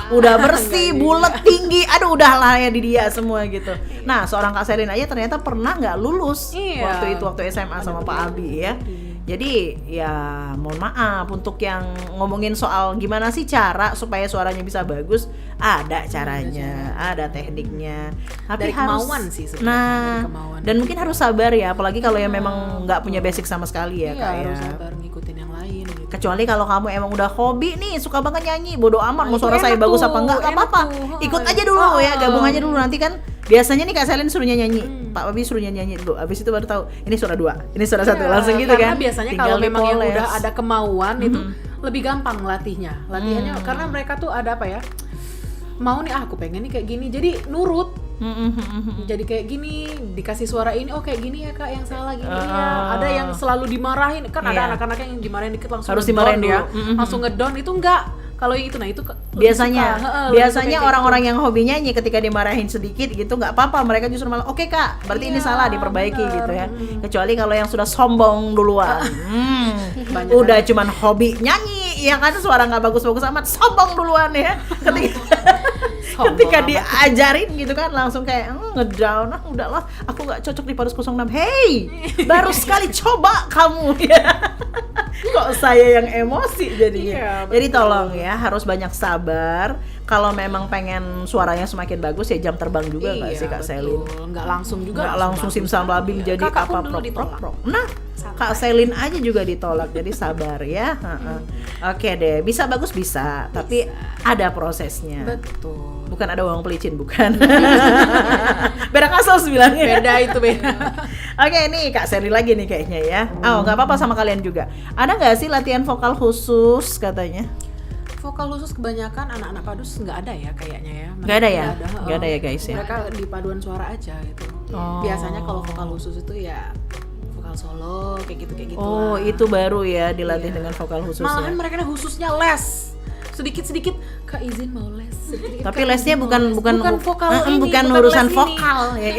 udah bersih, bulat, tinggi. Aduh udah lah ya di dia semua gitu. Nah, seorang Kak Selin aja ternyata pernah nggak lulus waktu SMA sama Pak Abi ya. Jadi ya mohon maaf untuk yang ngomongin soal gimana sih cara supaya suaranya bisa bagus, ada caranya, ada tekniknya. Tapi Dari harus kemauan sih sebenarnya, dari kemauan. dan mungkin harus sabar ya, apalagi kalau yang memang nggak punya basic sama sekali ya Iya, Kak ya. harus sabar ngikutin yang lain gitu. Kecuali kalau kamu emang udah hobi nih, suka banget nyanyi, bodo amat mau itu suara saya enak bagus tuh, apa enggak, nggak enak apa-apa. tuh. Ikut aja dulu ya, gabung aja dulu, nanti kan biasanya nih Kak Selin suruhnya nyanyi, Pak Abi suruhnya nyanyi dulu, abis itu baru tahu ini suara 2, ini suara 1, langsung gitu karena kan. biasanya Tinggal kalau memang yang dipoles. udah ada kemauan itu lebih gampang latihannya karena mereka tuh ada mau nih aku pengen nih kayak gini, jadi nurut. Jadi kayak gini, dikasih suara ini, oh kayak gini ya Kak, yang salah gini ya. Ada yang selalu dimarahin, kan ada Iya. anak-anak yang dimarahin dikit langsung Harus ngedown dimarahin ya. dulu. Langsung ngedon, itu enggak. Kalau yang itu, nah itu lebih biasanya suka. Lebih suka biasanya kayak orang-orang gitu. yang hobi nyanyi ketika dimarahin sedikit gitu nggak apa-apa, mereka justru malah oke Kak, berarti ini Iya, salah, diperbaiki bener. gitu ya. Kecuali kalau yang sudah sombong duluan, Banyak udah cuman hobi nyanyi ya kan, suara nggak bagus-bagus amat, sombong duluan ya. Ketika diajarin gitu kan langsung kayak ngedown, udahlah aku nggak cocok di Parus 06. Hey, baru sekali coba kamu ya. Kok saya yang emosi jadinya. Iya, Jadi tolong ya, harus banyak sabar. Kalau memang pengen suaranya semakin bagus ya jam terbang juga nggak sih Kak Selin? Nggak langsung juga. Nggak langsung simsalabim jadi Kakak pun apa dulu ditolak. prok. Nah, Kak Selin aja juga ditolak, jadi sabar ya. Oke deh, bisa bagus bisa, tapi ada prosesnya. Betul. Bukan ada uang pelicin, bukan. Beda kasus bilangnya. Beda itu beda. Oke, nih Kak Seri lagi nih kayaknya ya. Oh, nggak apa-apa sama kalian juga. Ada nggak sih latihan vokal khusus katanya? Vokal khusus kebanyakan anak-anak padus nggak ada ya kayaknya ya. Nggak ada ya? Nggak Nggak ada ya, guys, ya? Mereka di paduan suara aja gitu. Oh. Biasanya kalau vokal khusus itu ya vokal solo kayak gitu Oh, lah. itu baru ya dilatih Iya. dengan vokal khusus Malahan ya. mereka khususnya les. Sedikit-sedikit Kak izin mau les. Sedikit-sedikit, Tapi Kak, lesnya izin mau bukan les. vokal ini, bukan bukan urusan les ini. vokal ya.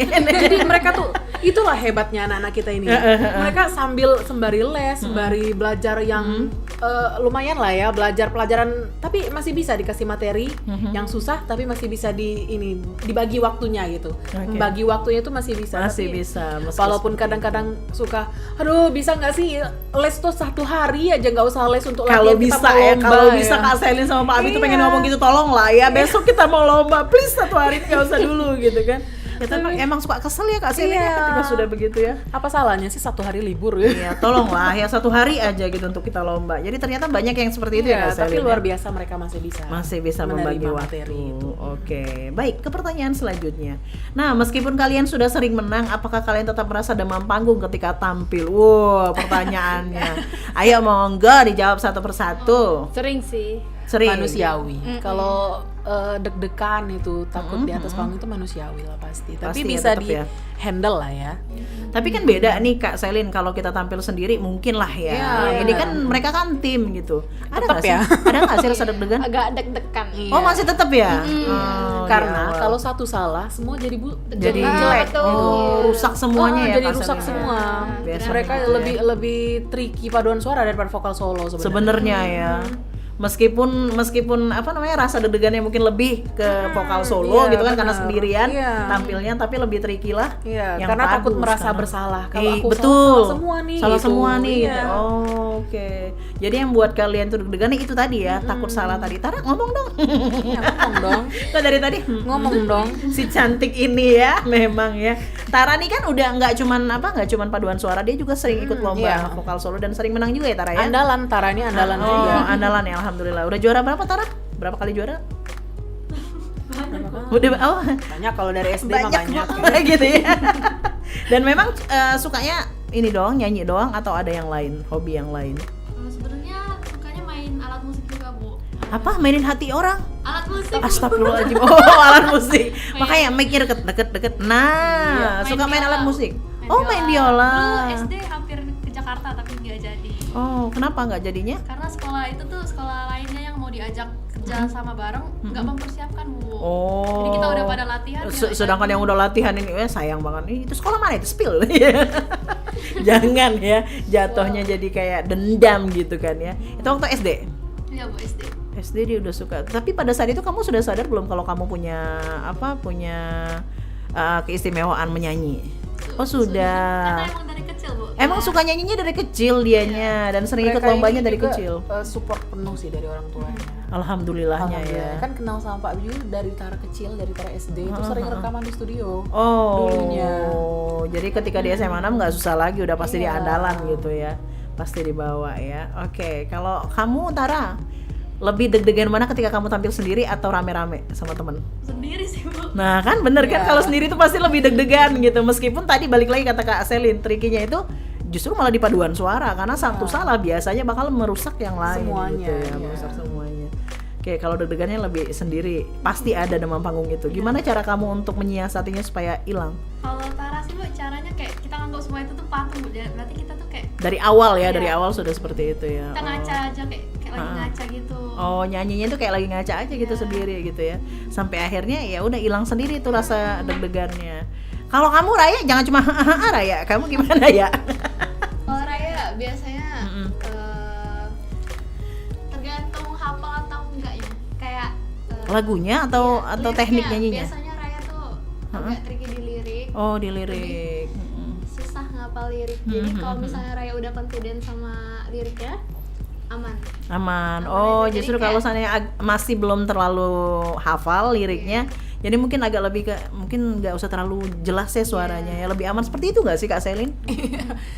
Jadi mereka tuh, itulah hebatnya anak-anak kita ini. Mereka sembari les, sembari belajar yang lumayan lah ya, belajar pelajaran, tapi masih bisa dikasih materi yang susah, tapi masih bisa dibagi waktunya gitu. Oke. Bagi waktunya itu masih bisa. Masih tapi bisa, meski Walaupun seperti kadang-kadang suka, aduh bisa nggak sih les tuh 1 hari aja, nggak usah les untuk Kalau latihan kita bisa mau ya, lomba kalau bisa ya. Kak Selin sama Pak Abi tuh pengen Iya. ngomong gitu, tolong lah ya besok kita mau lomba, please 1 hari nggak usah dulu gitu kan. Ya tapi emang suka kesel ya Kak Selin ya ketika sudah begitu ya. Apa salahnya sih 1 hari libur Iya, tolonglah ya 1 hari aja gitu untuk kita lomba. Jadi ternyata banyak yang seperti itu ya Kak tapi Selin. luar biasa mereka masih bisa membagi menerima waktu. materi itu. Oke, baik ke pertanyaan selanjutnya. Nah, meskipun kalian sudah sering menang, apakah kalian tetap merasa demam panggung ketika tampil? Wow, pertanyaannya. Ayo monggo dijawab satu persatu. Sering sih. Sering. Manusiawi. Kalau deg-degan itu takut di atas panggung itu manusiawi lah pasti. Tapi Pasti ya, bisa tetap di ya. handle lah ya. Tapi kan beda nih Kak Selin, kalau kita tampil sendiri mungkin lah ya. Iya, Ini kan mereka kan tim gitu. Ada Tetap nggak sih? ya. Ada nggak sih rasa deg-degan? Agak deg-degan. Oh masih tetap ya? Oh, Karena ya. kalau satu salah semua jadi jadi jelek betul. gitu. rusak semuanya ya Jadi Kak rusak Selin. semua. Biasanya Mereka gitu ya. lebih tricky paduan suara daripada vokal solo sebenarnya. Sebenarnya ya. Meskipun apa namanya rasa deg-degannya mungkin lebih ke vokal solo iya, gitu kan karena benar. sendirian Iya. tampilnya, tapi lebih tricky lah. Iya, yang karena takut bagus, merasa karena- bersalah. Kalau aku betul. salah semua nih. Salah gitu. semua nih. Iya. Gitu. Oh, oke. Jadi yang buat kalian tuh deg-degan itu tadi ya, takut salah tadi. Tara ngomong dong. Iya, ngomong dong. Kok dari tadi Ngomong dong. si cantik ini ya, memang ya. Tara nih kan udah nggak cuman paduan suara, dia juga sering ikut lomba iya. vokal solo dan sering menang juga ya Tara ya. Andalan Tara ini andalan Oh, juga. andalan ya, alhamdulillah. Udah juara berapa Tara? Berapa kali juara? Udah Banyak kalau dari SD mah banyak. gitu ya. Dan memang sukanya ini doang, nyanyi doang atau ada yang lain, hobi yang lain? Sebenarnya sukanya main alat musik juga, Bu. Apa? Mainin hati orang? Alat musik. Astagfirullahaladzim. Oh, alat musik. Makanya mic-nya deket. Nah, Main suka main biola. alat musik. Oh, main biola. Dulu SD hampir ke Jakarta tapi nggak jadi. Oh, kenapa nggak jadinya? Karena sekolah itu tuh sekolah lainnya yang mau diajak kerja sama bareng nggak mempersiapkan, Bu. Oh. Jadi kita udah pada latihan. Sedangkan yang udah latihan ini sayang banget. Ih, itu sekolah mana itu spill. Jangan ya, jatuhnya jadi kayak dendam gitu kan ya. Itu waktu SD. Iya, Bu, SD. SD dia udah suka. Tapi pada saat itu kamu sudah sadar belum kalau kamu punya keistimewaan menyanyi? Oh, Karena sudah. emang dari kecil, Bu. Emang suka nyanyinya dari kecil dianya dan sering ikut Mereka lombanya ini dari juga, kecil. Support penuh sih dari orang tuanya. Alhamdulillahnya ya. Kan kenal sama Pak Biu dari Tara kecil, dari Tara SD itu sering rekaman di studio. Oh, dulunya. Jadi ketika di SMA 6 nggak susah lagi, udah pasti di Iya. andalan gitu ya, pasti dibawa ya. Oke, kalau kamu Tara lebih deg-degan mana ketika kamu tampil sendiri atau rame-rame sama temen? Sendiri sih, Bu. Nah kan bener kan Iya. kalau sendiri tuh pasti lebih deg-degan gitu. Meskipun tadi balik lagi kata Kak Selin, trikinya itu justru malah di paduan suara karena satu salah biasanya bakal merusak yang lain Semuanya, gitu ya, iya. merusak semuanya. Oke, kalau deg-degannya lebih sendiri, pasti ada demam panggung itu. Gimana cara kamu untuk menyiasatinya supaya hilang? Kalau Tara sih, Bu, caranya kayak kita nganggap semua itu tuh patung, Bu. Berarti kita tuh kayak Dari awal ya, Iya. dari awal sudah seperti itu ya. kita ngaca aja kayak lagi ngaca gitu. Oh, nyanyinya tuh kayak lagi ngaca aja gitu sendiri gitu ya. Sampai akhirnya ya udah hilang sendiri tuh rasa deg-degannya. Kalau kamu Raya jangan cuma Raya, kamu gimana ya? Kalau Raya biasanya Mm-mm. tergantung hafal atau enggak ya. Kayak Lagunya atau liriknya. teknik nyanyinya? Biasanya Raya tuh agak tricky di lirik. Oh, di lirik. Susah ngapal lirik. Jadi kalau misalnya Raya udah confident sama liriknya, aman. Aman. Aman Oh, aja. Jadi justru kalau seandainya masih belum terlalu hafal liriknya, jadi mungkin agak lebih ke mungkin nggak usah terlalu jelas ya suaranya ya, lebih aman seperti itu nggak sih Kak Selin?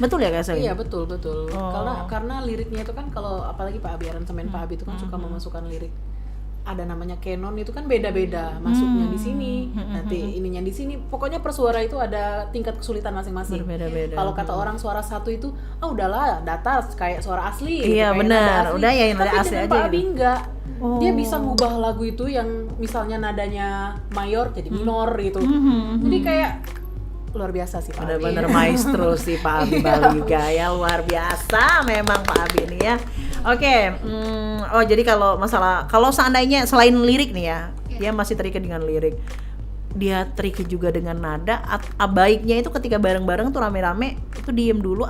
Betul ya Kak Selin? Iya betul. Oh. Karena liriknya itu kan kalau apalagi Pak Abi aransemen Pak Abi itu kan suka memasukkan lirik. Ada namanya canon itu kan beda-beda masuknya di sini, nanti ininya di sini. Pokoknya per suara itu ada tingkat kesulitan masing-masing. Berbeda-beda. Kalau kata orang suara satu itu, udahlah datar kayak suara asli. Iya, kayak benar. nada asli. Udah ya, yang nada Tapi asli dengan aja Pak Abi gitu. enggak. Oh. Dia bisa ngubah lagu itu yang misalnya nadanya mayor jadi minor gitu. Jadi kayak luar biasa sih Pak Abi. Bener-bener maestro sih Pak Abi Baliga ya, luar biasa memang Pak Abi ini ya. Oke, oh jadi kalau seandainya selain lirik nih ya, dia masih tricky dengan lirik, dia tricky juga dengan nada. Baiknya itu ketika bareng-bareng tuh rame-rame itu diem dulu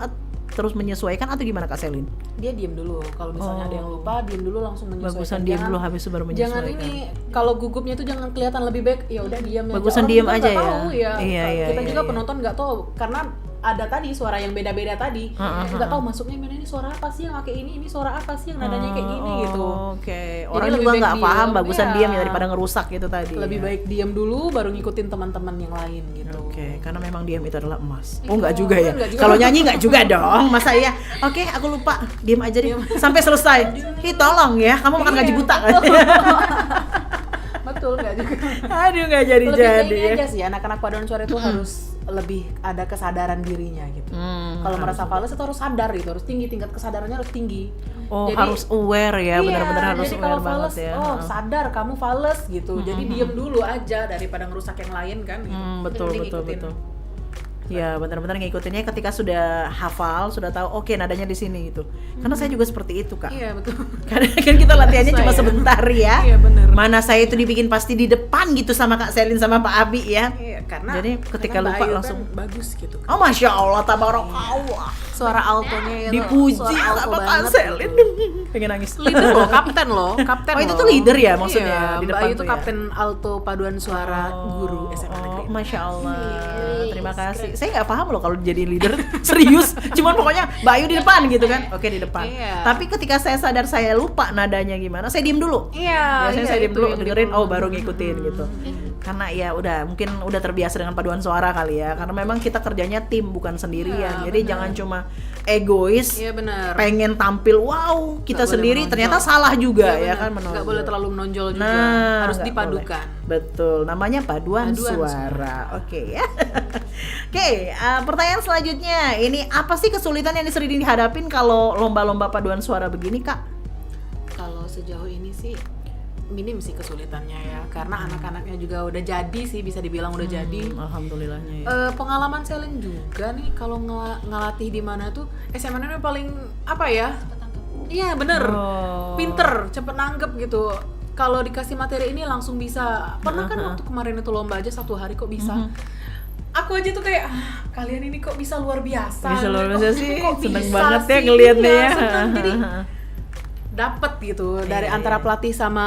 terus menyesuaikan atau gimana Kak Selin? Dia diem dulu. Kalau misalnya ada yang lupa, diem dulu langsung menyesuaikan. Bagusan diem dulu habis itu baru menyesuaikan. Jangan ini kalau gugupnya itu jangan kelihatan lebih baik. Ya udah diam aja. Bagusan Orang diem juga aja nggak ya. tahu ya. Iya, Kita juga iya. penonton nggak tahu karena ada tadi suara yang beda-beda tadi. Nggak tahu masuknya mana, ini suara apa sih yang pakai ini suara apa sih yang nadanya kayak gini gitu. Oke. Jadi Orang lebih juga baik nggak paham, diem, bagusan iya. diam ya daripada ngerusak gitu tadi. Lebih baik diam dulu baru ngikutin teman-teman yang lain gitu. Oke, karena memang diam itu adalah emas. Oh enggak juga ya. enggak juga. Kalau nyanyi enggak juga dong. Masa iya? Oke, aku lupa. Diam aja deh sampai selesai. Hi, tolong ya, kamu makan gaji buta. Betul, nggak juga. Aduh, nggak jadi Lebih kayak ini ya. aja sih, anak-anak paduan suara itu harus lebih ada kesadaran dirinya gitu. Kalau merasa fales itu harus sadar gitu, harus tinggi, tingkat kesadarannya harus tinggi. Oh, harus aware ya, benar-benar harus jadi aware kalau banget fales, ya. oh sadar kamu fales gitu. Jadi diem dulu aja daripada ngerusak yang lain kan. Gitu. Betul, Mending betul, ikutin. betul. Ya, benar-benar ngikutinnya ketika sudah hafal, sudah tahu oke nadanya di sini gitu. Karena saya juga seperti itu, Kak. Iya betul. Karena kan kita latihannya cuma Saya. sebentar ya. Iya, bener. Mana saya itu dibikin pasti di depan gitu sama Kak Selin sama Pak Abi ya. Iya, karena Jadi ketika karena lupa Mbak Ayu langsung kan bagus gitu. oh Masya Allah, tabarakallah. Suara altonya itu Dipuji suara alto sama Kak banget Selin. gitu. Pengen nangis. Leader loh, kapten loh, kapten Oh, itu loh. tuh leader ya maksudnya, Iya, di Mbak depan Ayu tuh tuh ya? kapten alto paduan suara guru SMA negeri. Oh, Masya Allah. Terima kasih. Saya nggak paham loh kalau jadi leader. Serius. Cuman pokoknya Mbak Ayu di depan gitu kan. Oke, di depan. Iya. Tapi ketika saya sadar saya lupa nadanya gimana, saya diem dulu. Iya, Biasanya iya, saya diem itu dulu, yang dengerin, dulu. oh baru ngikutin gitu. Karena ya mungkin udah terbiasa dengan paduan suara kali ya. Karena memang kita kerjanya tim bukan sendirian. Iya, Jadi benar. jangan cuma egois. Iya benar. Pengen tampil wow kita Nggak boleh sendiri menonjol. ternyata salah juga Iya, ya benar. kan menonjol. Nggak boleh terlalu menonjol juga. Nah, Harus nggak dipadukan. boleh. Betul, namanya paduan suara. Oke ya. Oke, pertanyaan selanjutnya. Ini apa sih kesulitan yang sering dihadapin kalau lomba-lomba paduan suara begini, Kak? Kalau sejauh ini sih minim sih kesulitannya ya, karena anak-anaknya juga udah jadi sih, bisa dibilang udah jadi. Alhamdulillahnya ya. Pengalaman Selin juga nih kalau ngelatih di mana tuh SMA yang paling apa ya? Iya bener, Oh. pinter, cepet nanggep gitu. Kalau dikasih materi ini langsung bisa. Pernah kan waktu kemarin itu lomba aja 1 hari kok bisa. Aku aja tuh kayak kalian ini kok bisa luar biasa. Bisa luar Kok- biasa sih, kok seneng bisa banget ya sih? ngeliatnya Iya, ya. seneng. Jadi dapet gitu dari antara pelatih sama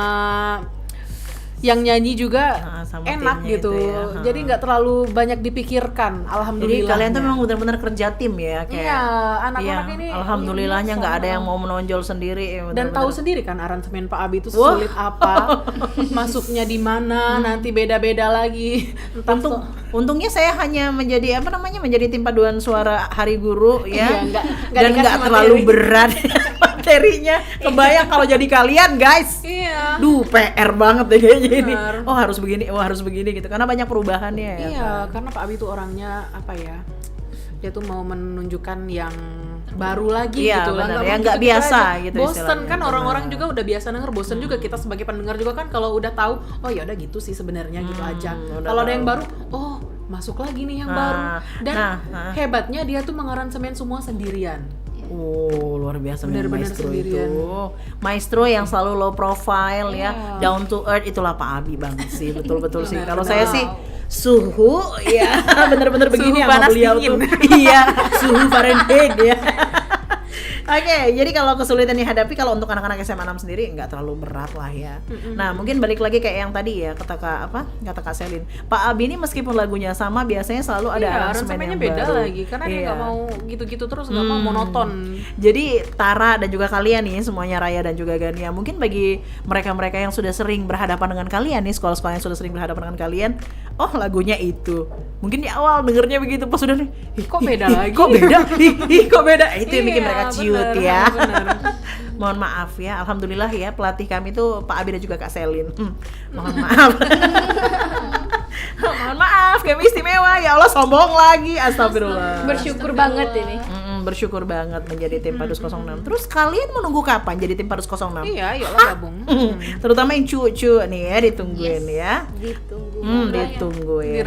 yang nyanyi juga sama enak timnya gitu itu ya. jadi nggak terlalu banyak dipikirkan. Jadi Alhamdulillah kalian tuh memang benar-benar kerja tim ya kayak. iya anak-anak Iya, ini alhamdulillahnya luar nggak biasa. ada yang mau menonjol sendiri ya, Dan benar-benar. tahu sendiri kan aransemen Pak Abi itu Wah. sulit apa, masuknya di mana, nanti beda-beda lagi. Entah Untungnya saya hanya menjadi menjadi tim paduan suara Hari Guru ya. Iya, nggak dan dikasih nggak terlalu materi. berat materinya. Kebayang kalau jadi kalian guys. Iya. Duh, PR banget deh kayaknya ini. Benar. Oh, harus begini, oh harus begini gitu. Karena banyak perubahannya ya. Iya, karena Pak Abi tuh orangnya apa ya? Dia tuh mau menunjukkan yang baru lagi Iya, gitu lah, benar. mau Yang nggak gitu-gitu biasa aja. gitu Bosen istilahnya, kan orang-orang benar. juga udah biasa denger, bosen juga kita sebagai pendengar juga kan kalau udah tahu, oh ya udah gitu sih sebenarnya gitu aja. udah Kalau ada tahu. yang baru, oh masuk lagi nih yang Nah, baru. Dan nah. hebatnya dia tuh mengaransemen semua sendirian. Oh, luar biasa memang Bener-bener maestro sendirian. itu. Maestro yang selalu low profile ya, Iya. down to earth, itulah Pak Abi banget sih, betul-betul sih. Benar, Kalau benar. saya sih suhu ya bener-bener begini Suhu sama panas beliau dingin. tuh. Iya, suhu Fahrenheit ya. Oke, jadi kalau kesulitan dihadapi kalau untuk anak-anak SMA 6 sendiri nggak terlalu berat lah ya. Nah, mungkin balik lagi kayak yang tadi ya, kata Kak Selin. Pak Abi ini meskipun lagunya sama, biasanya selalu ada Iya, aransemen aransemennya yang beda baru. lagi karena dia Iya. nggak mau gitu-gitu terus, nggak mau monoton. Jadi Tara dan juga kalian nih, semuanya Raya dan juga Gania, mungkin bagi mereka-mereka yang sudah sering berhadapan dengan kalian nih, sekolah-sekolah yang sudah sering berhadapan dengan kalian, oh lagunya itu. Mungkin di awal dengernya begitu, pas sudah nih, Kok beda lagi? Kok beda? Kok beda? Itu yang bikin Iya, mereka ciut bener, ya. bener. Mohon maaf ya, alhamdulillah ya pelatih kami tuh Pak Abi dan juga Kak Selin. Mohon maaf. Mohon maaf, kami istimewa. Ya Allah, sombong lagi. Astagfirullah. Bersyukur banget ini. Bersyukur banget menjadi tim Padus 06. Terus kalian menunggu kapan jadi tim Padus 06? Iya, iyalah gabung. Terutama yang cucu nih ya, ditungguin ya. Ditunggu. Ditungguin.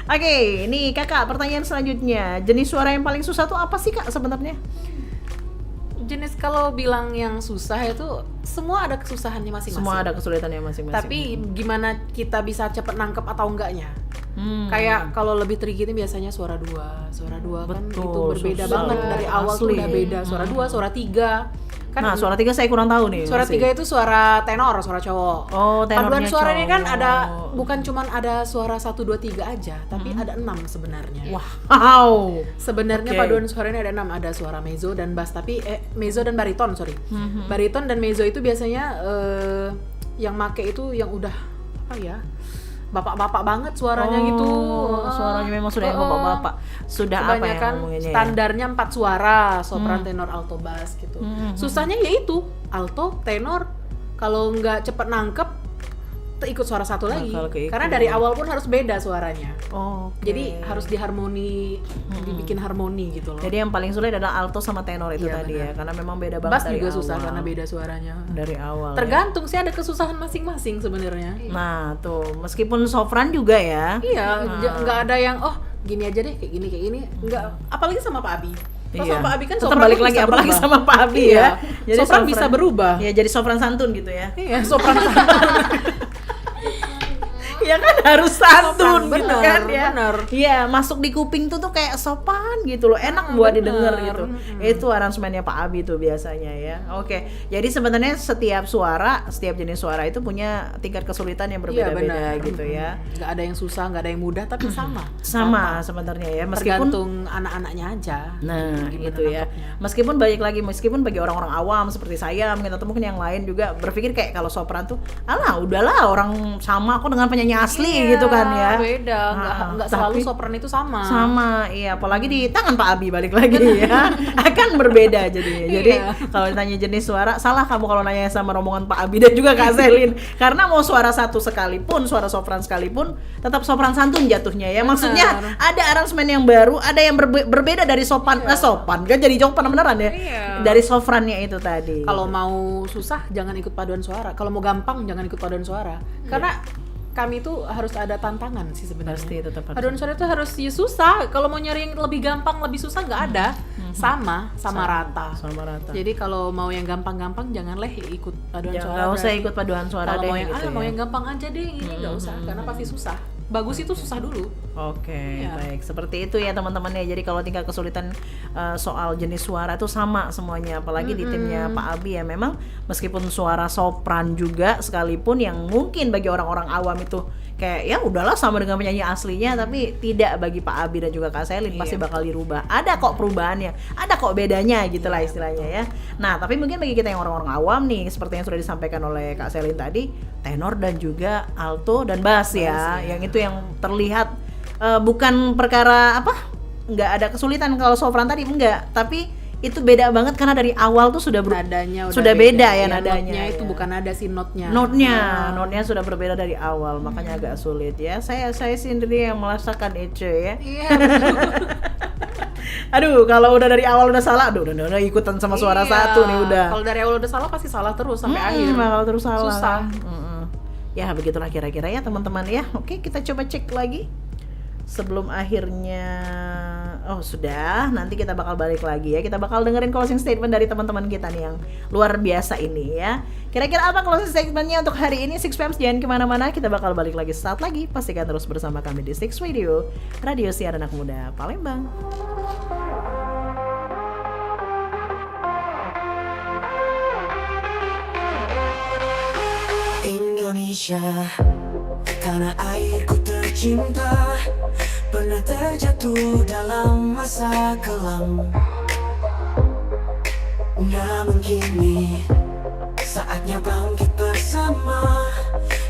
Oke, ini Kakak, pertanyaan selanjutnya. Jenis suara yang paling susah tuh apa sih Kak sebenarnya? Jenis kalau bilang yang susah itu semua ada kesusahannya masing-masing. Semua ada kesulitannya masing-masing. Tapi gimana kita bisa cepet nangkep atau enggaknya? Kayak kalau lebih tricky itu biasanya suara dua kan Betul, itu berbeda susah. banget dari awal tuh Asli. udah beda. Suara 2, suara 3. Kan Nah, suara 3 saya kurang tahu nih. suara masih. 3 itu suara tenor, suara cowok. Oh, tenornya Paduan suaranya kan cowok. ada, bukan cuman ada suara 1, 2, 3 aja, tapi ada 6 sebenarnya. Wow. Sebenarnya Oke. paduan suaranya ada 6, ada suara mezzo dan bass, tapi mezzo dan bariton, sorry. Bariton dan mezzo itu biasanya yang make itu yang udah apa ya? Bapak-bapak banget suaranya gitu. Suaranya memang sudah yang bapak-bapak. Sudah apa ya Kebanyakan ngomonginnya ya? standarnya 4 suara, sopran, tenor, alto, bass gitu. Susahnya yaitu alto, tenor, kalau nggak cepet nangkep ikut suara satu lagi. Bakal keikut. Karena dari awal pun harus beda suaranya. Oh, oke. Jadi harus diharmoni, dibikin harmoni gitu loh. Jadi yang paling sulit adalah alto sama tenor itu Iya, tadi benar. ya, karena memang beda banget Bass dari juga awal. susah karena beda suaranya. Dari awal. ya. Tergantung sih, ada kesusahan masing-masing sebenarnya. Nah, tuh, meskipun sopran juga ya. Iya, nggak ada yang gini aja deh, kayak gini. Nggak, apalagi sama Pak Abi. Kalau sama Pak Abi kan Tetap sopran balik tuh lagi bisa apalagi berubah. sama Pak Abi Iya, ya. sopran bisa berubah. Ya, jadi sopran santun gitu ya. Iya, sopran Ya kan harus santun Sopran, gitu bener, kan ya. bener. Iya, masuk di kuping tuh kayak sopan gitu loh, enak buat bener. didengar gitu. Itu aransemennya Pak Abi tuh biasanya ya. Oke. Jadi sebenarnya setiap suara, setiap jenis suara itu punya tingkat kesulitan yang Iya, berbeda-beda benar. gitu ya. Nggak ada yang susah, nggak ada yang mudah, tapi sama. Sama sebenarnya ya, meskipun Tergantung anak-anaknya aja. nah Gimana itu ya, nangkepnya. meskipun bagi orang-orang awam seperti saya mungkin atau mungkin yang lain juga berpikir kayak kalau sopran tuh alah udahlah orang sama kok dengan penyanyi asli Iya, gitu kan ya. Beda, nggak selalu tapi sopran itu sama. sama, iya, apalagi di tangan Pak Abi balik lagi ya, akan berbeda jadinya. Jadi Iya. kalau ditanya jenis suara, salah kamu kalau nanya sama rombongan Pak Abi dan juga Kak Selin, karena mau suara satu sekalipun, suara sopran sekalipun, tetap sopran santun jatuhnya ya. Maksudnya ada aransemen yang baru, ada yang berbeda dari sopan, sopan kan jadi sopan beneran ya, Iya. dari sofrannya itu tadi. Kalau mau susah jangan ikut paduan suara. Kalau mau gampang jangan ikut paduan suara. Karena kami tuh harus ada tantangan sih sebenarnya. Pasti tetap harus. Paduan suara itu harus ya susah. Kalau mau nyari yang lebih gampang, lebih susah nggak ada. Sama rata. Sama rata. Jadi kalau mau yang gampang-gampang janganlah ikut paduan suara. Nggak usah berarti. ikut paduan suara Kalau deh mau yang gitu mau ya. yang gampang aja deh, ini nggak usah karena pasti susah. Bagus itu susah dulu. Oke, Iya. baik. Seperti itu ya teman-teman ya. Jadi kalau tingkat kesulitan soal jenis suara itu sama semuanya. Apalagi di timnya Pak Abi ya. Memang meskipun suara sopran juga sekalipun yang mungkin bagi orang-orang awam itu kayak ya udahlah sama dengan penyanyi aslinya, tapi tidak bagi Pak Abi dan juga Kak Selin pasti bakal dirubah. Ada kok perubahannya, ada kok bedanya gitulah istilahnya ya. Nah, tapi mungkin bagi kita yang orang-orang awam nih, seperti yang sudah disampaikan oleh Kak Selin tadi, tenor dan juga alto dan bass ya. Yang itu yang terlihat bukan perkara nggak ada kesulitan kalau sopran tadi enggak, tapi itu beda banget karena dari awal tuh sudah Nadanya sudah beda ya nadanya. Notnya itu ya. bukan nada sih notnya. Notnya sudah berbeda dari awal, makanya agak sulit ya. Saya sendiri yang merasakan itu ya. Iya. Aduh, kalau udah dari awal udah salah, aduh udah ikutan sama suara Iya. satu nih udah. Kalau dari awal udah salah pasti salah terus sampai akhir. Bakal terus salah. Susah. Ya begitulah kira-kira ya teman-teman ya. Oke, kita coba cek lagi sebelum akhirnya. Oh sudah, nanti kita bakal balik lagi ya. Kita bakal dengerin closing statement dari teman-teman kita nih yang luar biasa ini ya. Kira-kira apa closing statementnya untuk hari ini? 6PM jangan kemana-mana, kita bakal balik lagi saat lagi. Pastikan terus bersama kami di Six Radio, Radio Siar Anak Muda Palembang. Indonesia, tanah airku tercinta, pernah terjatuh dalam masa kelam. Namun kini saatnya bangkit bersama,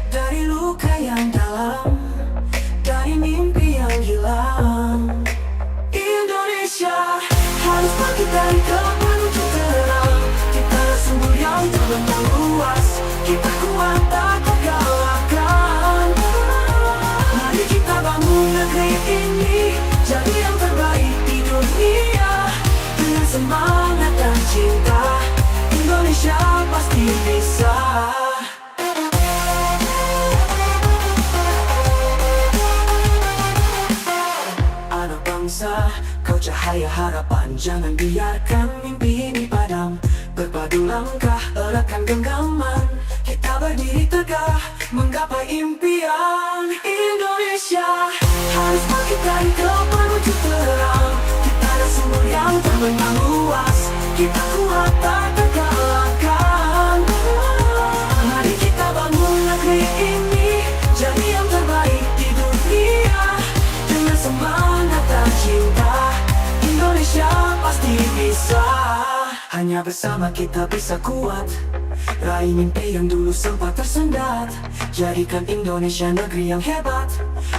dari luka yang dalam, dari mimpi yang hilang. Indonesia harus bangkit dari gelap menuju terang. Kita sumber yang terbentang luas, kita kuat tak terkalahkan. Mari kita bangun negeri ini jadi yang terbaik di dunia. Dengan semangat dan cinta, Indonesia pasti bisa. Anak bangsa, kau cahaya harapan, jangan biarkan mimpi ini padam. Berpadu langkah, eratkan genggaman, kita berdiri tegak, menggapai impian. Indonesia harus bangkit dari gelap menuju terang. Kita ada sumber yang terbentang luas, kita kuat tak terkalahkan. Hanya bersama kita bisa kuat. Raih mimpi yang dulu sempat tersendat. Jadikan Indonesia negeri yang hebat,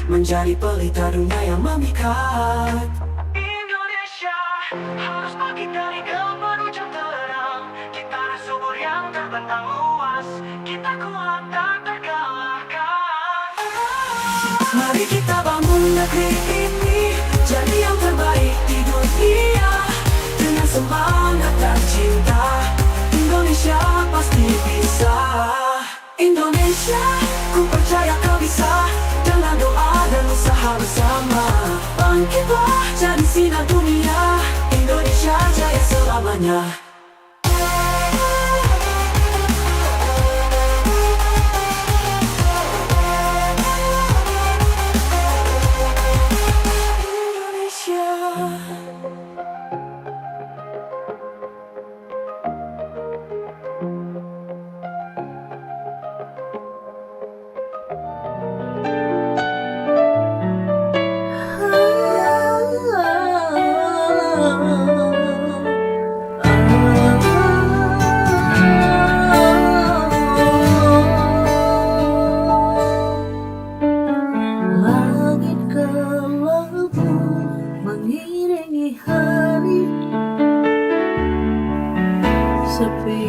menjadi pelita dunia yang memikat. Indonesia harus bangkit dari gelap menuju terang. Kita ada subur yang terbentang luas. Kita kuat tak terkalahkan. Mari kita bangun negeri ini jadi yang terbaik di dunia. Dengan semangat dan cinta, Indonesia pasti bisa. Indonesia, ku percaya kau bisa. Dengan doa dan usaha bersama, bangkitlah jadi sinar dunia. Indonesia jaya selamanya. Langit kelabu mengiringi hari, sepi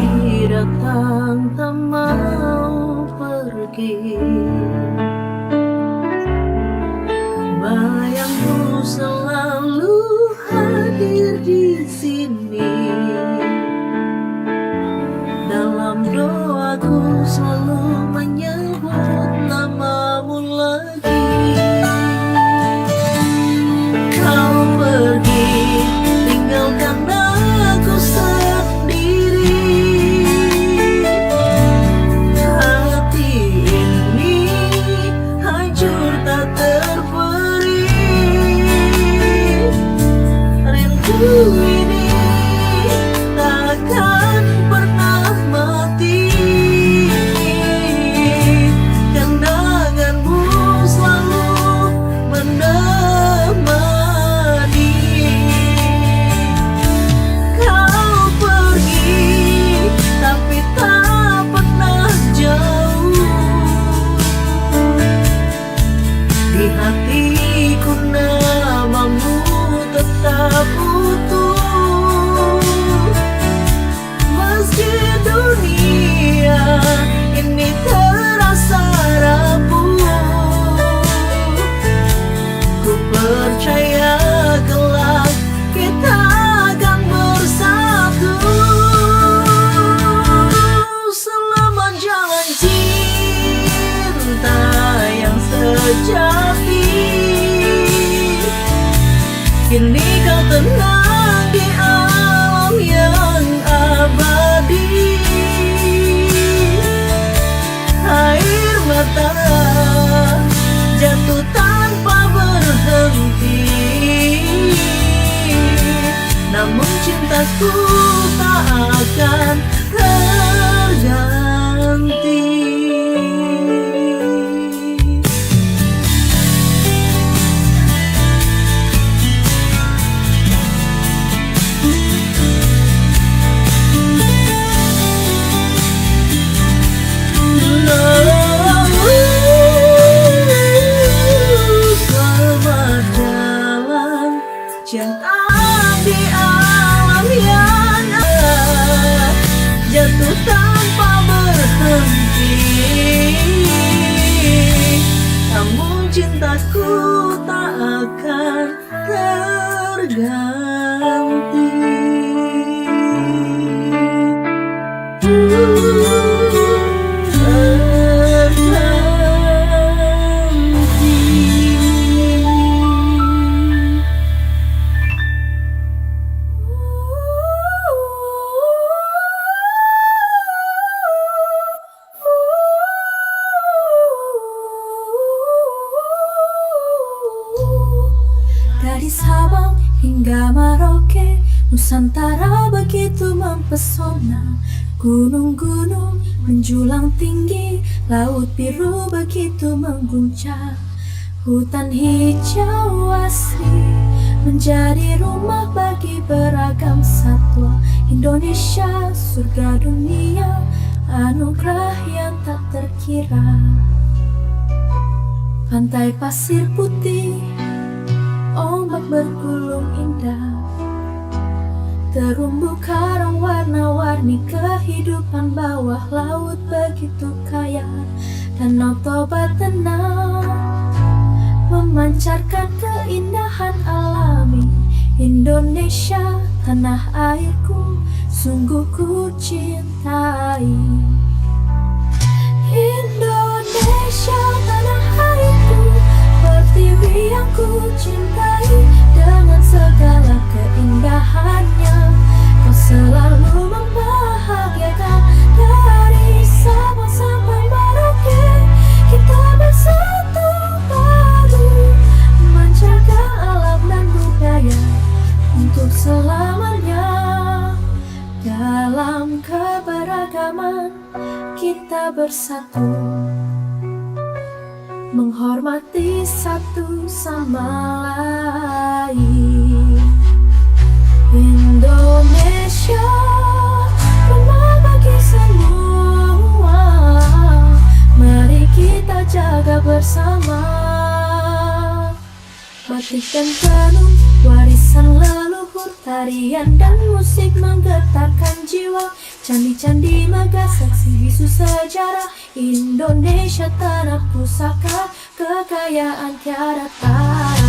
datang tak mau pergi. Bayangmu selalu hadir di sini. Dalam doaku selalu menyebut namamu lagi. Kau pergi, tinggalkan aku sendiri. Hati ini hancur tak terperi. Rindu ini takkan pernah mati. Kenanganmu selalu menemani. Kau pergi tapi tak pernah jauh. Di hatiku namamu tetap utuh. Meski dunia ini terasa rapuh, ku percaya kelak kita akan bersatu. Selamat jalan cinta yang sejati. Kini kau tenang di alam yang abadi. Air mata jatuh tanpa berhenti, namun cintaku tak akan terganti. Selamat jalan cinta di alam yang jatuh tanpa berhenti, namun cintaku tak akan terganti. Dari Sabang hingga Merauke, Nusantara begitu mempesona. Gunung-gunung menjulang tinggi, laut biru begitu mengguncang. Hutan hijau asri menjadi rumah bagi beragam satwa. Indonesia, surga dunia, anugerah yang tak terkira. Pantai pasir putih, ombak bergulung indah, terumbu karang warna-warni, kehidupan bawah laut begitu kaya. Danau Toba tenang, memancarkan keindahan alami. Indonesia, tanah airku, sungguh ku cintai. Indonesia, tanah airku, pertiwi yang ku cintai. Dengan segala keindahannya, kau selalu membahagiakan. Dari Sabang sampai Merauke, kita bersatu padu, menjaga alam dan budaya untuk selamanya. Dalam keberagaman kita bersatu, menghormati satu sama lain. Indonesia, rumah bagi semua, mari kita jaga bersama. Batik dan tenun, warisan leluhur, tarian dan musik menggetarkan jiwa. Candi-candi megah, saksi bisu sejarah. Indonesia, tanah pusaka, kekayaan tiada tara.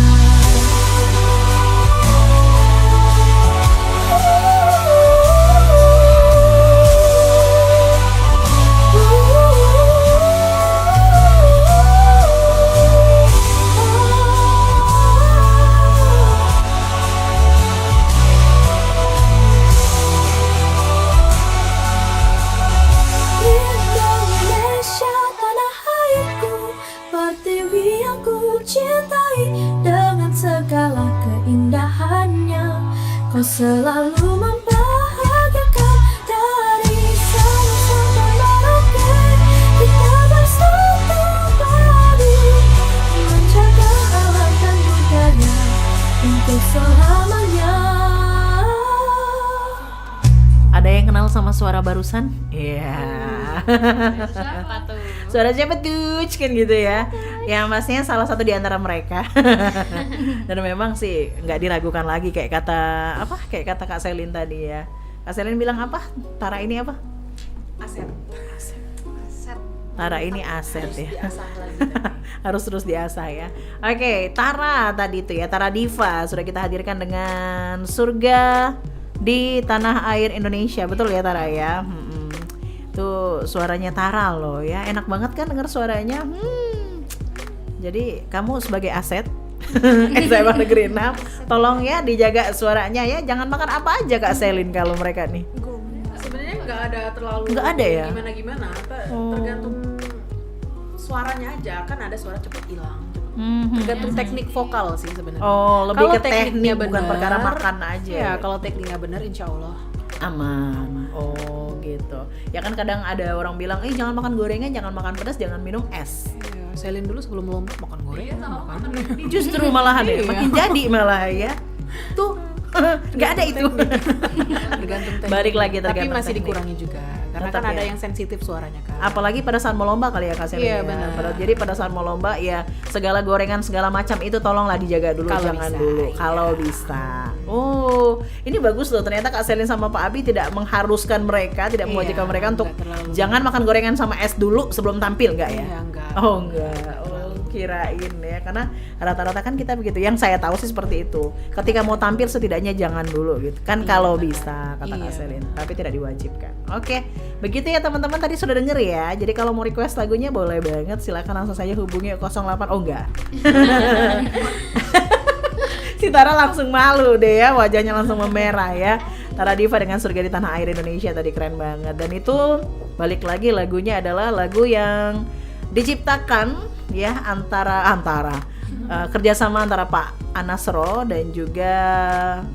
Indonesia, tanah airku, pertiwi yang ku cintai. Dengan segala keindahannya, kau selalu membahagiakan. Dari Sabang sampai Merauke, kita bersatu padu, menjaga alam dan budaya untuk selamanya. Ada yang kenal sama suara barusan? Iya. Siapa tuh? Suara siapa tuh? Kan gitu ya. Yang pastinya salah satu di antara mereka. Dan memang sih nggak diragukan lagi kayak kata apa? Kayak kata Kak Selin tadi ya. Kak Selin bilang apa? Tara ini apa? Aset. Tara ini aset ya. Diasah lagi. Harus terus diasah ya. Oke, Tara tadi itu ya, Tara Diva sudah kita hadirkan dengan Surga di Tanah Air Indonesia. Betul ya Tara ya? Tuh suaranya Tara loh ya. Enak banget kan denger suaranya. Jadi kamu sebagai aset SMA Negeri 6, tolong ya dijaga suaranya ya. Jangan makan apa aja Kak Selin kalau mereka nih. Sebenarnya nggak ada terlalu Nggak ada ya? gimana tergantung suaranya aja, kan ada suara cepet hilang. Tergantung teknik vokal sih sebenarnya. Oh, lebih Kalau ke teknik tekniknya bukan benar, perkara makan aja. Ya, kalau tekniknya benar insya Allah aman. Oh gitu. Ya kan kadang ada orang bilang, jangan makan gorengan, jangan makan pedas, jangan minum es. Iya, Selin dulu sebelum lomba makan gorengan, makan. Justru malahan ya, Iya. makin jadi malah ya. Tuh nggak ada itu. Tergantung teknik. Balik lagi Tapi tergantung masih teknik. dikurangi juga. Karena Tetap kan ada ya. yang sensitif suaranya kan. Apalagi pada saat mau lomba kali ya Kak Selin. Iya, ya. benar. Jadi pada saat mau lomba ya segala gorengan segala macam itu tolonglah dijaga dulu, Kalau jangan bisa, dulu iya. kalau bisa. Oh, ini bagus loh. Ternyata Kak Selin sama Pak Abi tidak mengharuskan mereka, tidak Iya, mewajibkan mereka untuk nggak terlalu. jangan makan gorengan sama es dulu sebelum tampil, enggak ya? Iya, enggak. Oh enggak. Oh, kirain ya. Karena rata-rata kan kita begitu. Yang saya tahu sih seperti itu. Ketika mau tampil setidaknya jangan dulu gitu. Kan kalau bisa kata Kak Iya, Selin, tapi tidak diwajibkan. Oke. Begitu ya teman-teman, tadi sudah denger ya. Jadi kalau mau request lagunya boleh banget, silakan langsung saja hubungi 08. Oh enggak. Si Tara langsung malu deh ya, wajahnya langsung memerah ya. Tara Diva dengan Surga di Tanah Air Indonesia tadi keren banget. Dan itu balik lagi lagunya adalah lagu yang diciptakan ya antara kerjasama antara Pak Anasro dan juga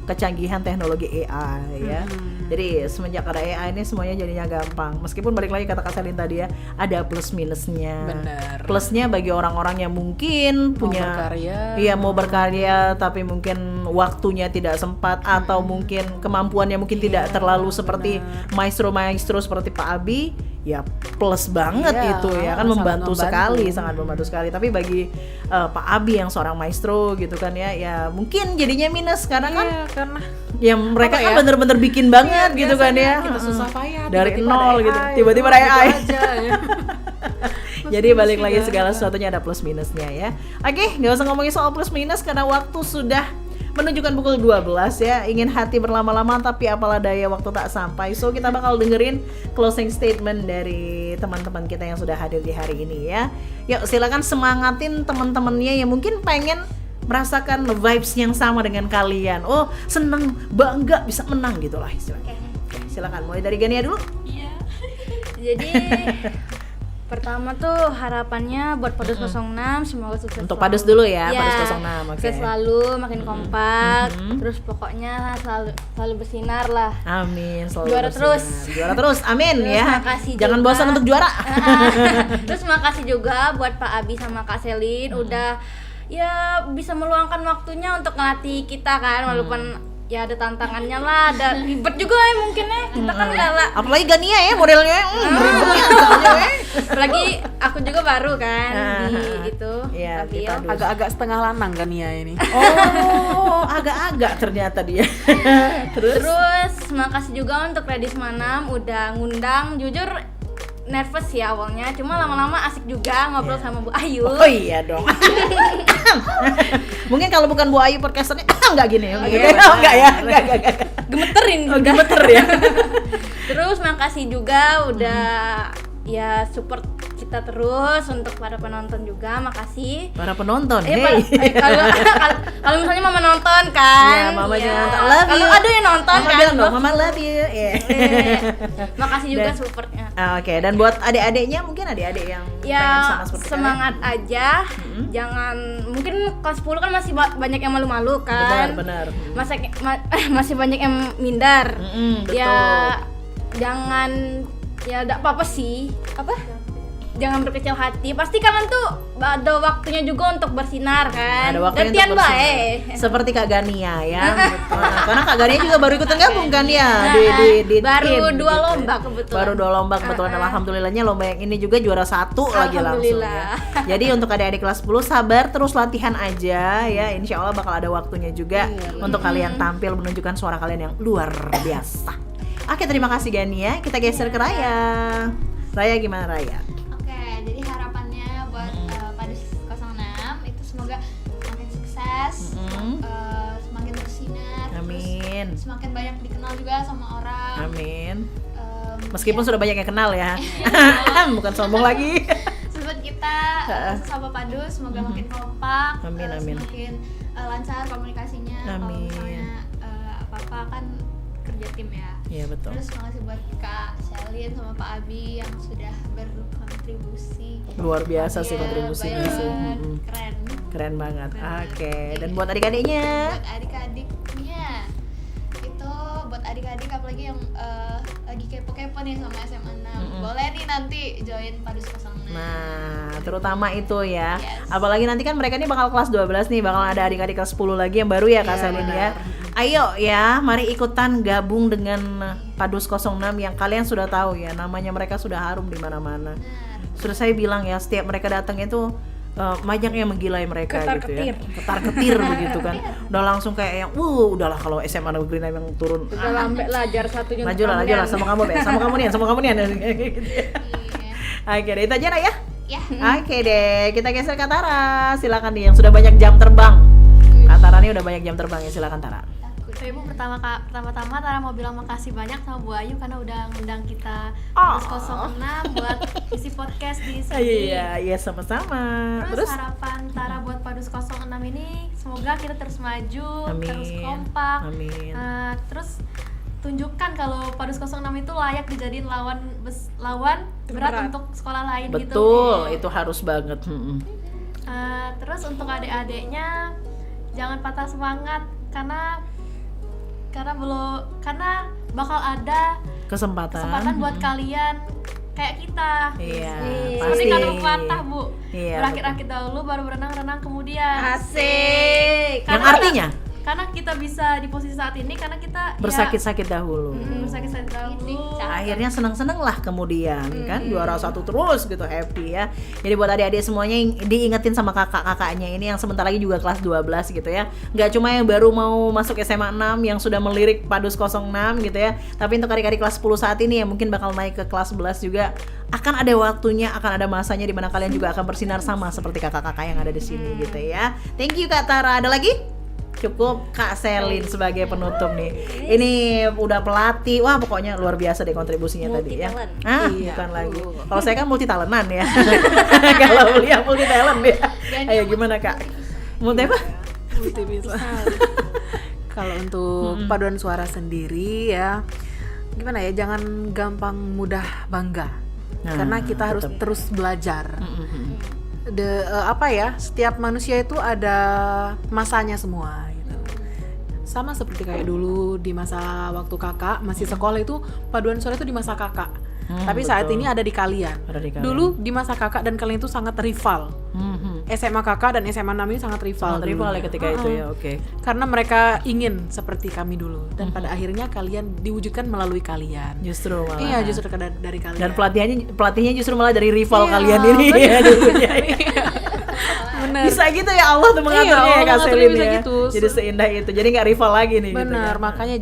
kecanggihan teknologi AI ya. Jadi semenjak ada AI ini semuanya jadinya gampang. Meskipun balik lagi kata Kak Selin tadi ya, ada plus minusnya. Bener. Plusnya bagi orang-orang yang mungkin punya mau berkarya tapi mungkin waktunya tidak sempat atau mungkin kemampuannya mungkin tidak terlalu seperti maestro seperti Pak Abi, ya plus banget itu ya kan, membantu sekali, sangat membantu sekali. Tapi bagi Pak Abi yang seorang maestro gitu kan ya mungkin jadinya minus karena kan karena ya mereka kan bener-bener bikin banget gitu kan ya, kita susah payah dari tiba-tiba nol ada gitu, AI, tiba-tiba ada AI. aja, ya. Jadi balik lagi segala sesuatunya ada plus minusnya ya. Oke, nggak usah ngomongin soal plus minus karena waktu sudah menunjukkan pukul 12 ya. Ingin hati berlama-lama tapi apalah daya waktu tak sampai. So kita bakal dengerin closing statement dari teman-teman kita yang sudah hadir di hari ini ya. Yuk silakan semangatin teman-temannya yang mungkin pengen merasakan vibes yang sama dengan kalian. Oh seneng, bangga bisa menang gitu lah istilahnya. Oke, silakan mulai dari Gania dulu. Jadi pertama tuh harapannya buat Padus 06 semoga sukses Untuk selalu. Padus dulu ya, Ya, Padus 06. Oke. sukses selalu, makin kompak, terus pokoknya selalu bersinar lah. Amin, selalu Juara bersinar. terus. Juara terus, amin Terus ya. makasih Jangan juga. bosan untuk juara. Terus makasih juga buat Pak Abi sama Kak Selin udah ya bisa meluangkan waktunya untuk ngelatih kita kan, walaupun ya ada tantangannya lah, ada ribet juga ya mungkin ya, kita kan galak. Apalagi Gania ya modelnya, ribetnya soalnya ya. Apalagi aku juga baru kan di itu. Iya, Tapi kita ya, Agak-agak setengah lanang kan Nia ini. Oh, agak-agak ternyata dia. Terus makasih juga untuk Radis Manam udah ngundang. Jujur nervous ya awalnya, cuma lama-lama asik juga ngobrol sama Bu Ayu. Oh iya dong. Mungkin kalau bukan Bu Ayu podcasternya enggak gini ya. Enggak ya, enggak. Gemeterin Oh, udah. gemeter ya. Terus makasih juga udah ya support kita terus, untuk para penonton juga makasih. Para penonton, Kalau misalnya mama nonton kan, ya, mama juga nonton. Love kalau you. ada yang nonton Mama kan, bilang dong, Mama love you. makasih juga Dan- supportnya. Oke, dan buat adik-adiknya mungkin adik-adik yang pengen Ya sama seperti semangat aja, jangan, mungkin kelas 10 kan masih banyak yang malu-malu kan, Benar. masih banyak yang minder. Betul. Ya jangan, ya enggak apa-apa sih, jangan berkecil hati, pasti kalian tuh ada waktunya juga untuk bersinar kan. Ada waktunya Gantian untuk bersinar. bae. Seperti Kak Gania ya. Karena Kak Gania juga baru ikutan gabung kan ya di baru tim, 2 gitu. lomba kebetulan. Baru 2 lomba kebetulan dan alhamdulillahnya lomba yang ini juga juara 1 lagi langsung Alhamdulillah. ya. Jadi untuk adik-adik kelas 10 sabar terus latihan aja ya. Insya Allah bakal ada waktunya juga untuk kalian tampil menunjukkan suara kalian yang luar biasa. Oke, terima kasih Gania. Kita geser ke Raya. Raya gimana Raya? Oke, jadi harapannya buat Padus 06 itu semoga makin sukses, semakin bersinar, Amin. terus semakin banyak dikenal juga sama orang. Amin. Meskipun sudah banyak yang kenal ya. Bukan sombong lagi. Sebut kita sesama Padus semoga makin kompak, Amin, amin. semakin lancar komunikasinya. Kalau Amin. misalnya apa-apa kan kerja tim ya. Iya betul. Terus makasih buat Kak Selin sama Pak Abi yang sudah berkontribusi. Luar biasa sih Iya, kontribusinya banget. sih. Keren. Keren banget. Keren. Oke. Dan buat adik-adiknya? Buat adik-adiknya itu, buat adik-adik apalagi yang lagi kepo-kepo nih sama SMA 6, boleh nih nanti join Padus 06. Nah, terutama itu ya. Yes. Apalagi nanti kan mereka ini bakal kelas 12 nih, bakal ada adik-adik kelas 10 lagi yang baru ya Kak Selin ya. Ayo ya, mari ikutan gabung dengan Padus 06 yang kalian sudah tahu ya, namanya mereka sudah harum di mana-mana. Sudah saya bilang ya, setiap mereka datang itu banyak yang menggilai mereka gitu ya. Ketar-ketir begitu kan. Udah langsung kayak yang udahlah kalau SMA negeri yang turun. Udah lambe lah jar satunya. Maju lah sama kamu Be, sama kamu nih. Oke, deh, itu aja Raya. Ya. Oke deh, kita geser ke Tara. Silakan nih yang sudah banyak jam terbang. Kak Tara nih udah banyak jam terbang ya, silakan Tara. Ibu pertama-tama Tara mau bilang makasih banyak sama Bu Ayu karena udah ngundang kita Padus 06 buat isi podcast di sini. Iya, sama-sama. Terus harapan Tara buat Padus 06 ini semoga kita terus maju, Amin. terus kompak. Amin. Terus tunjukkan kalau Padus 06 itu layak dijadiin lawan berat untuk sekolah lain gitu. Betul, itu harus banget. Terus untuk adik-adiknya jangan patah semangat karena bakal ada kesempatan buat kalian kayak kita. Iya, Seperti pasti. kata pepatah, Bu. Iya, Berakit-rakit dahulu baru berenang-renang kemudian. Asik. Yang artinya Karena kita bisa di posisi saat ini karena kita bersakit-sakit dahulu. bersakit-sakit dahulu. Akhirnya seneng-seneng lah kemudian kan juara 1 terus gitu, happy ya. Jadi buat adik-adik semuanya yang diingetin sama kakak-kakaknya ini yang sebentar lagi juga kelas 12 gitu ya. Nggak cuma yang baru mau masuk SMA 6 yang sudah melirik Padus 06 gitu ya. Tapi untuk adik-adik kelas 10 saat ini yang mungkin bakal naik ke kelas 11 juga akan ada waktunya, akan ada masanya di mana kalian juga akan bersinar sama seperti kakak-kakak yang ada di sini gitu ya. Thank you Kak Tara. Ada lagi? Cukup Kak Selin sebagai penutup nih. Ini udah pelatih. Wah, pokoknya luar biasa deh kontribusinya tadi ya. Bukan lagi. Kalau saya kan multi talentan ya. Kalau beliau multi talent ya. Ayo gimana Kak? Multi apa? Multi bisa. Kalau untuk paduan suara sendiri ya, gimana ya? Jangan gampang mudah bangga. Karena kita harus terus belajar. Setiap manusia itu ada masanya semua gitu. Sama seperti kayak dulu di masa waktu kakak masih sekolah itu paduan suara itu di masa kakak. Tapi saat ini ada di kalian. Dulu di masa kakak dan kalian itu sangat rival. SMA kakak dan SMA 6 ini sangat rival. Sangat rival ya ketika itu ya, oke. Karena mereka ingin seperti kami dulu dan pada akhirnya kalian diwujudkan melalui kalian. Justru malah. Iya, justru dari kalian. Dan pelatihnya justru malah dari rival kalian ini ya dulunya. Bener. Bisa gitu ya Allah tuh mengaturnya ya Kak Selin bisa ya. gitu. Jadi seindah itu. Jadi nggak rival lagi nih. Benar, gitu, makanya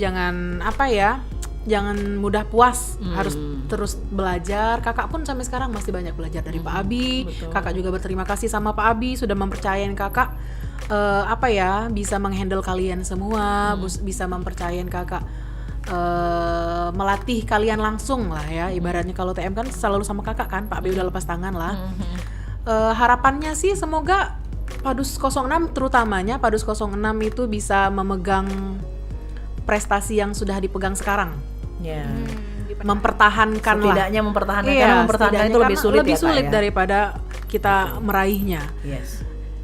jangan mudah puas, harus terus belajar. Kakak pun sampai sekarang masih banyak belajar dari Pak Abi. Betul. Kakak juga berterima kasih sama Pak Abi sudah mempercayain kakak bisa menghandle kalian semua, bisa mempercayain kakak melatih kalian langsung lah ya. Ibaratnya kalau TM kan selalu sama kakak kan, Pak Abi udah lepas tangan lah. Harapannya sih semoga Padus 06 terutamanya Padus 06 itu bisa memegang prestasi yang sudah dipegang sekarang. Ya. Mempertahankan Setidaknya lah. mempertahankan karena mempertahankan itu lebih sulit lebih ya, sulit Kak, ya? daripada kita meraihnya. Yes.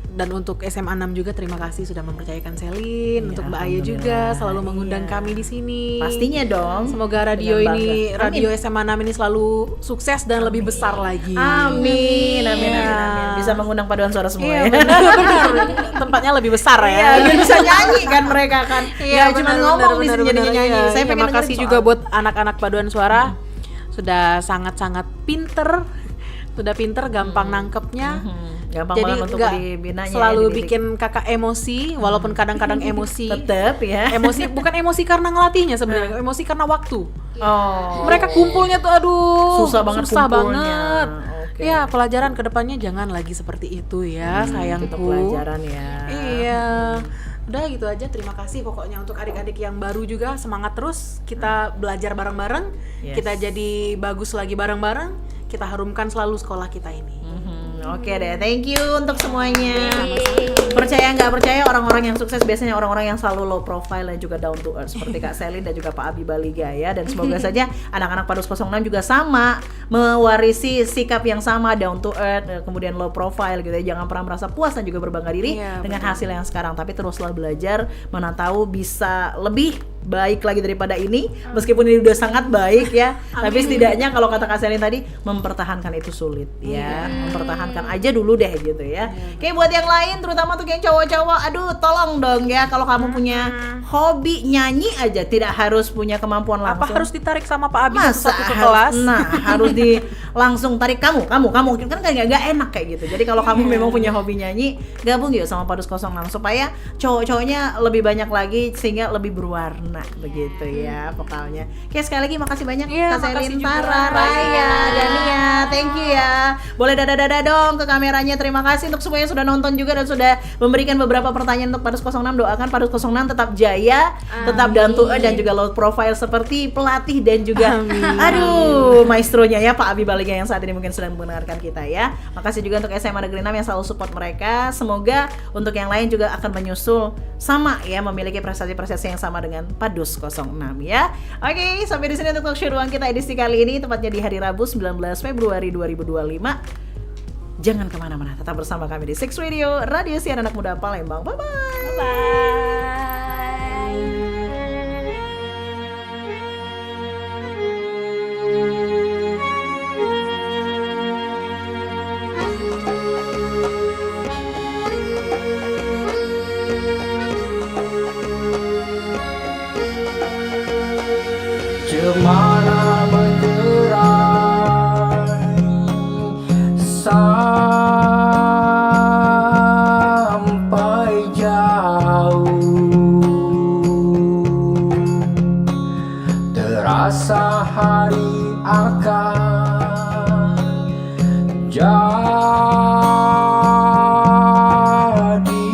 Dan untuk SMA 6 juga terima kasih sudah mempercayakan Selin, untuk Mbak Aya juga selalu mengundang kami di sini. Pastinya dong. Semoga radio Dengan ini, bangga. radio SMA 6 ini selalu sukses dan lebih besar lagi. Amin. Bisa mengundang paduan suara semua ya. Benar. Tempatnya lebih besar ya. Iya, biar bisa nyanyi kan mereka kan. Iya, cuma ngomong di sini jadi nyanyi. Saya pengen terima kasih juga buat anak-anak paduan suara. Sudah sangat-sangat pinter. Sudah pinter, gampang nangkepnya. Gampang jadi banget untuk dibinanya. selalu bikin kakak emosi, walaupun kadang-kadang emosi. Tetep ya. Emosi bukan emosi karena ngelatihnya sebenarnya, emosi karena waktu. Oh. Mereka kumpulnya tuh aduh Susah banget kumpulnya. Oke. Ya, pelajaran kedepannya jangan lagi seperti itu ya, sayangku. Itu pelajaran ya. Iya. Udah gitu aja, terima kasih pokoknya untuk adik-adik yang baru juga, semangat terus, kita belajar bareng-bareng, kita jadi bagus lagi bareng-bareng, kita harumkan selalu sekolah kita ini. Oke deh, thank you untuk semuanya. Percaya nggak percaya, orang-orang yang sukses biasanya orang-orang yang selalu low profile dan juga down to earth seperti Kak Selin dan juga Pak Abi Baliga ya. Dan semoga saja anak-anak Padus 06 juga sama, mewarisi sikap yang sama, down to earth, kemudian low profile gitu ya. Jangan pernah merasa puas dan juga berbangga diri dengan hasil yang sekarang, tapi teruslah belajar, mana tahu bisa lebih baik lagi daripada ini. Meskipun ini udah sangat baik ya, tapi setidaknya kalau kata Kak Selin tadi, mempertahankan itu sulit ya. Mempertahankan aja dulu deh gitu ya. Oke, buat yang lain terutama untuk yang cowok-cowok, aduh tolong dong ya, kalau kamu punya hobi nyanyi aja, tidak harus punya kemampuan langsung. Apa harus ditarik sama Pak Abi satu ke kelas? kelas? Nah, harus langsung tarik kamu kan gak enak kayak gitu. Jadi kalau kamu memang punya hobi nyanyi, gabung yuk sama Padus 06 supaya cowok-cowoknya lebih banyak lagi sehingga lebih berwarna begitu ya vokalnya. Oke, sekali lagi makasih banyak Kak Selin, Tara, Raya, Dania, thank you ya. Boleh dada-dada dong ke kameranya. Terima kasih untuk semuanya sudah nonton juga dan sudah memberikan beberapa pertanyaan untuk Padus 06. Doakan Padus 06 tetap jaya, tetap down to earth dan juga low profile seperti pelatih dan juga aduh maestronya ya Pak Abi Baliga yang saat ini mungkin sedang mendengarkan kita ya. Makasih juga untuk SMA Negeri 6 yang selalu support mereka. Semoga untuk yang lain juga akan menyusul sama ya, memiliki prestasi-prestasi yang sama dengan Padus 06 ya. Oke, sampai di sini untuk talk show ruang kita edisi kali ini, tepatnya di hari Rabu 19 Februari 2025. Jangan kemana-mana, tetap bersama kami di Six Radio, Radio Siaran Anak Muda Palembang. Bye-bye. Bye. Cemara menderai sampai jauh, terasa hari akan jadi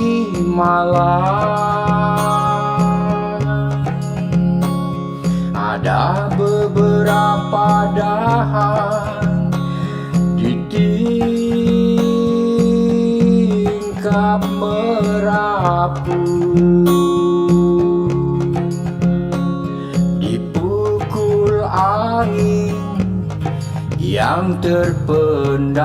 malam. Ada beberapa dahan di tingkap Merapu, dipukul angin yang terpendam.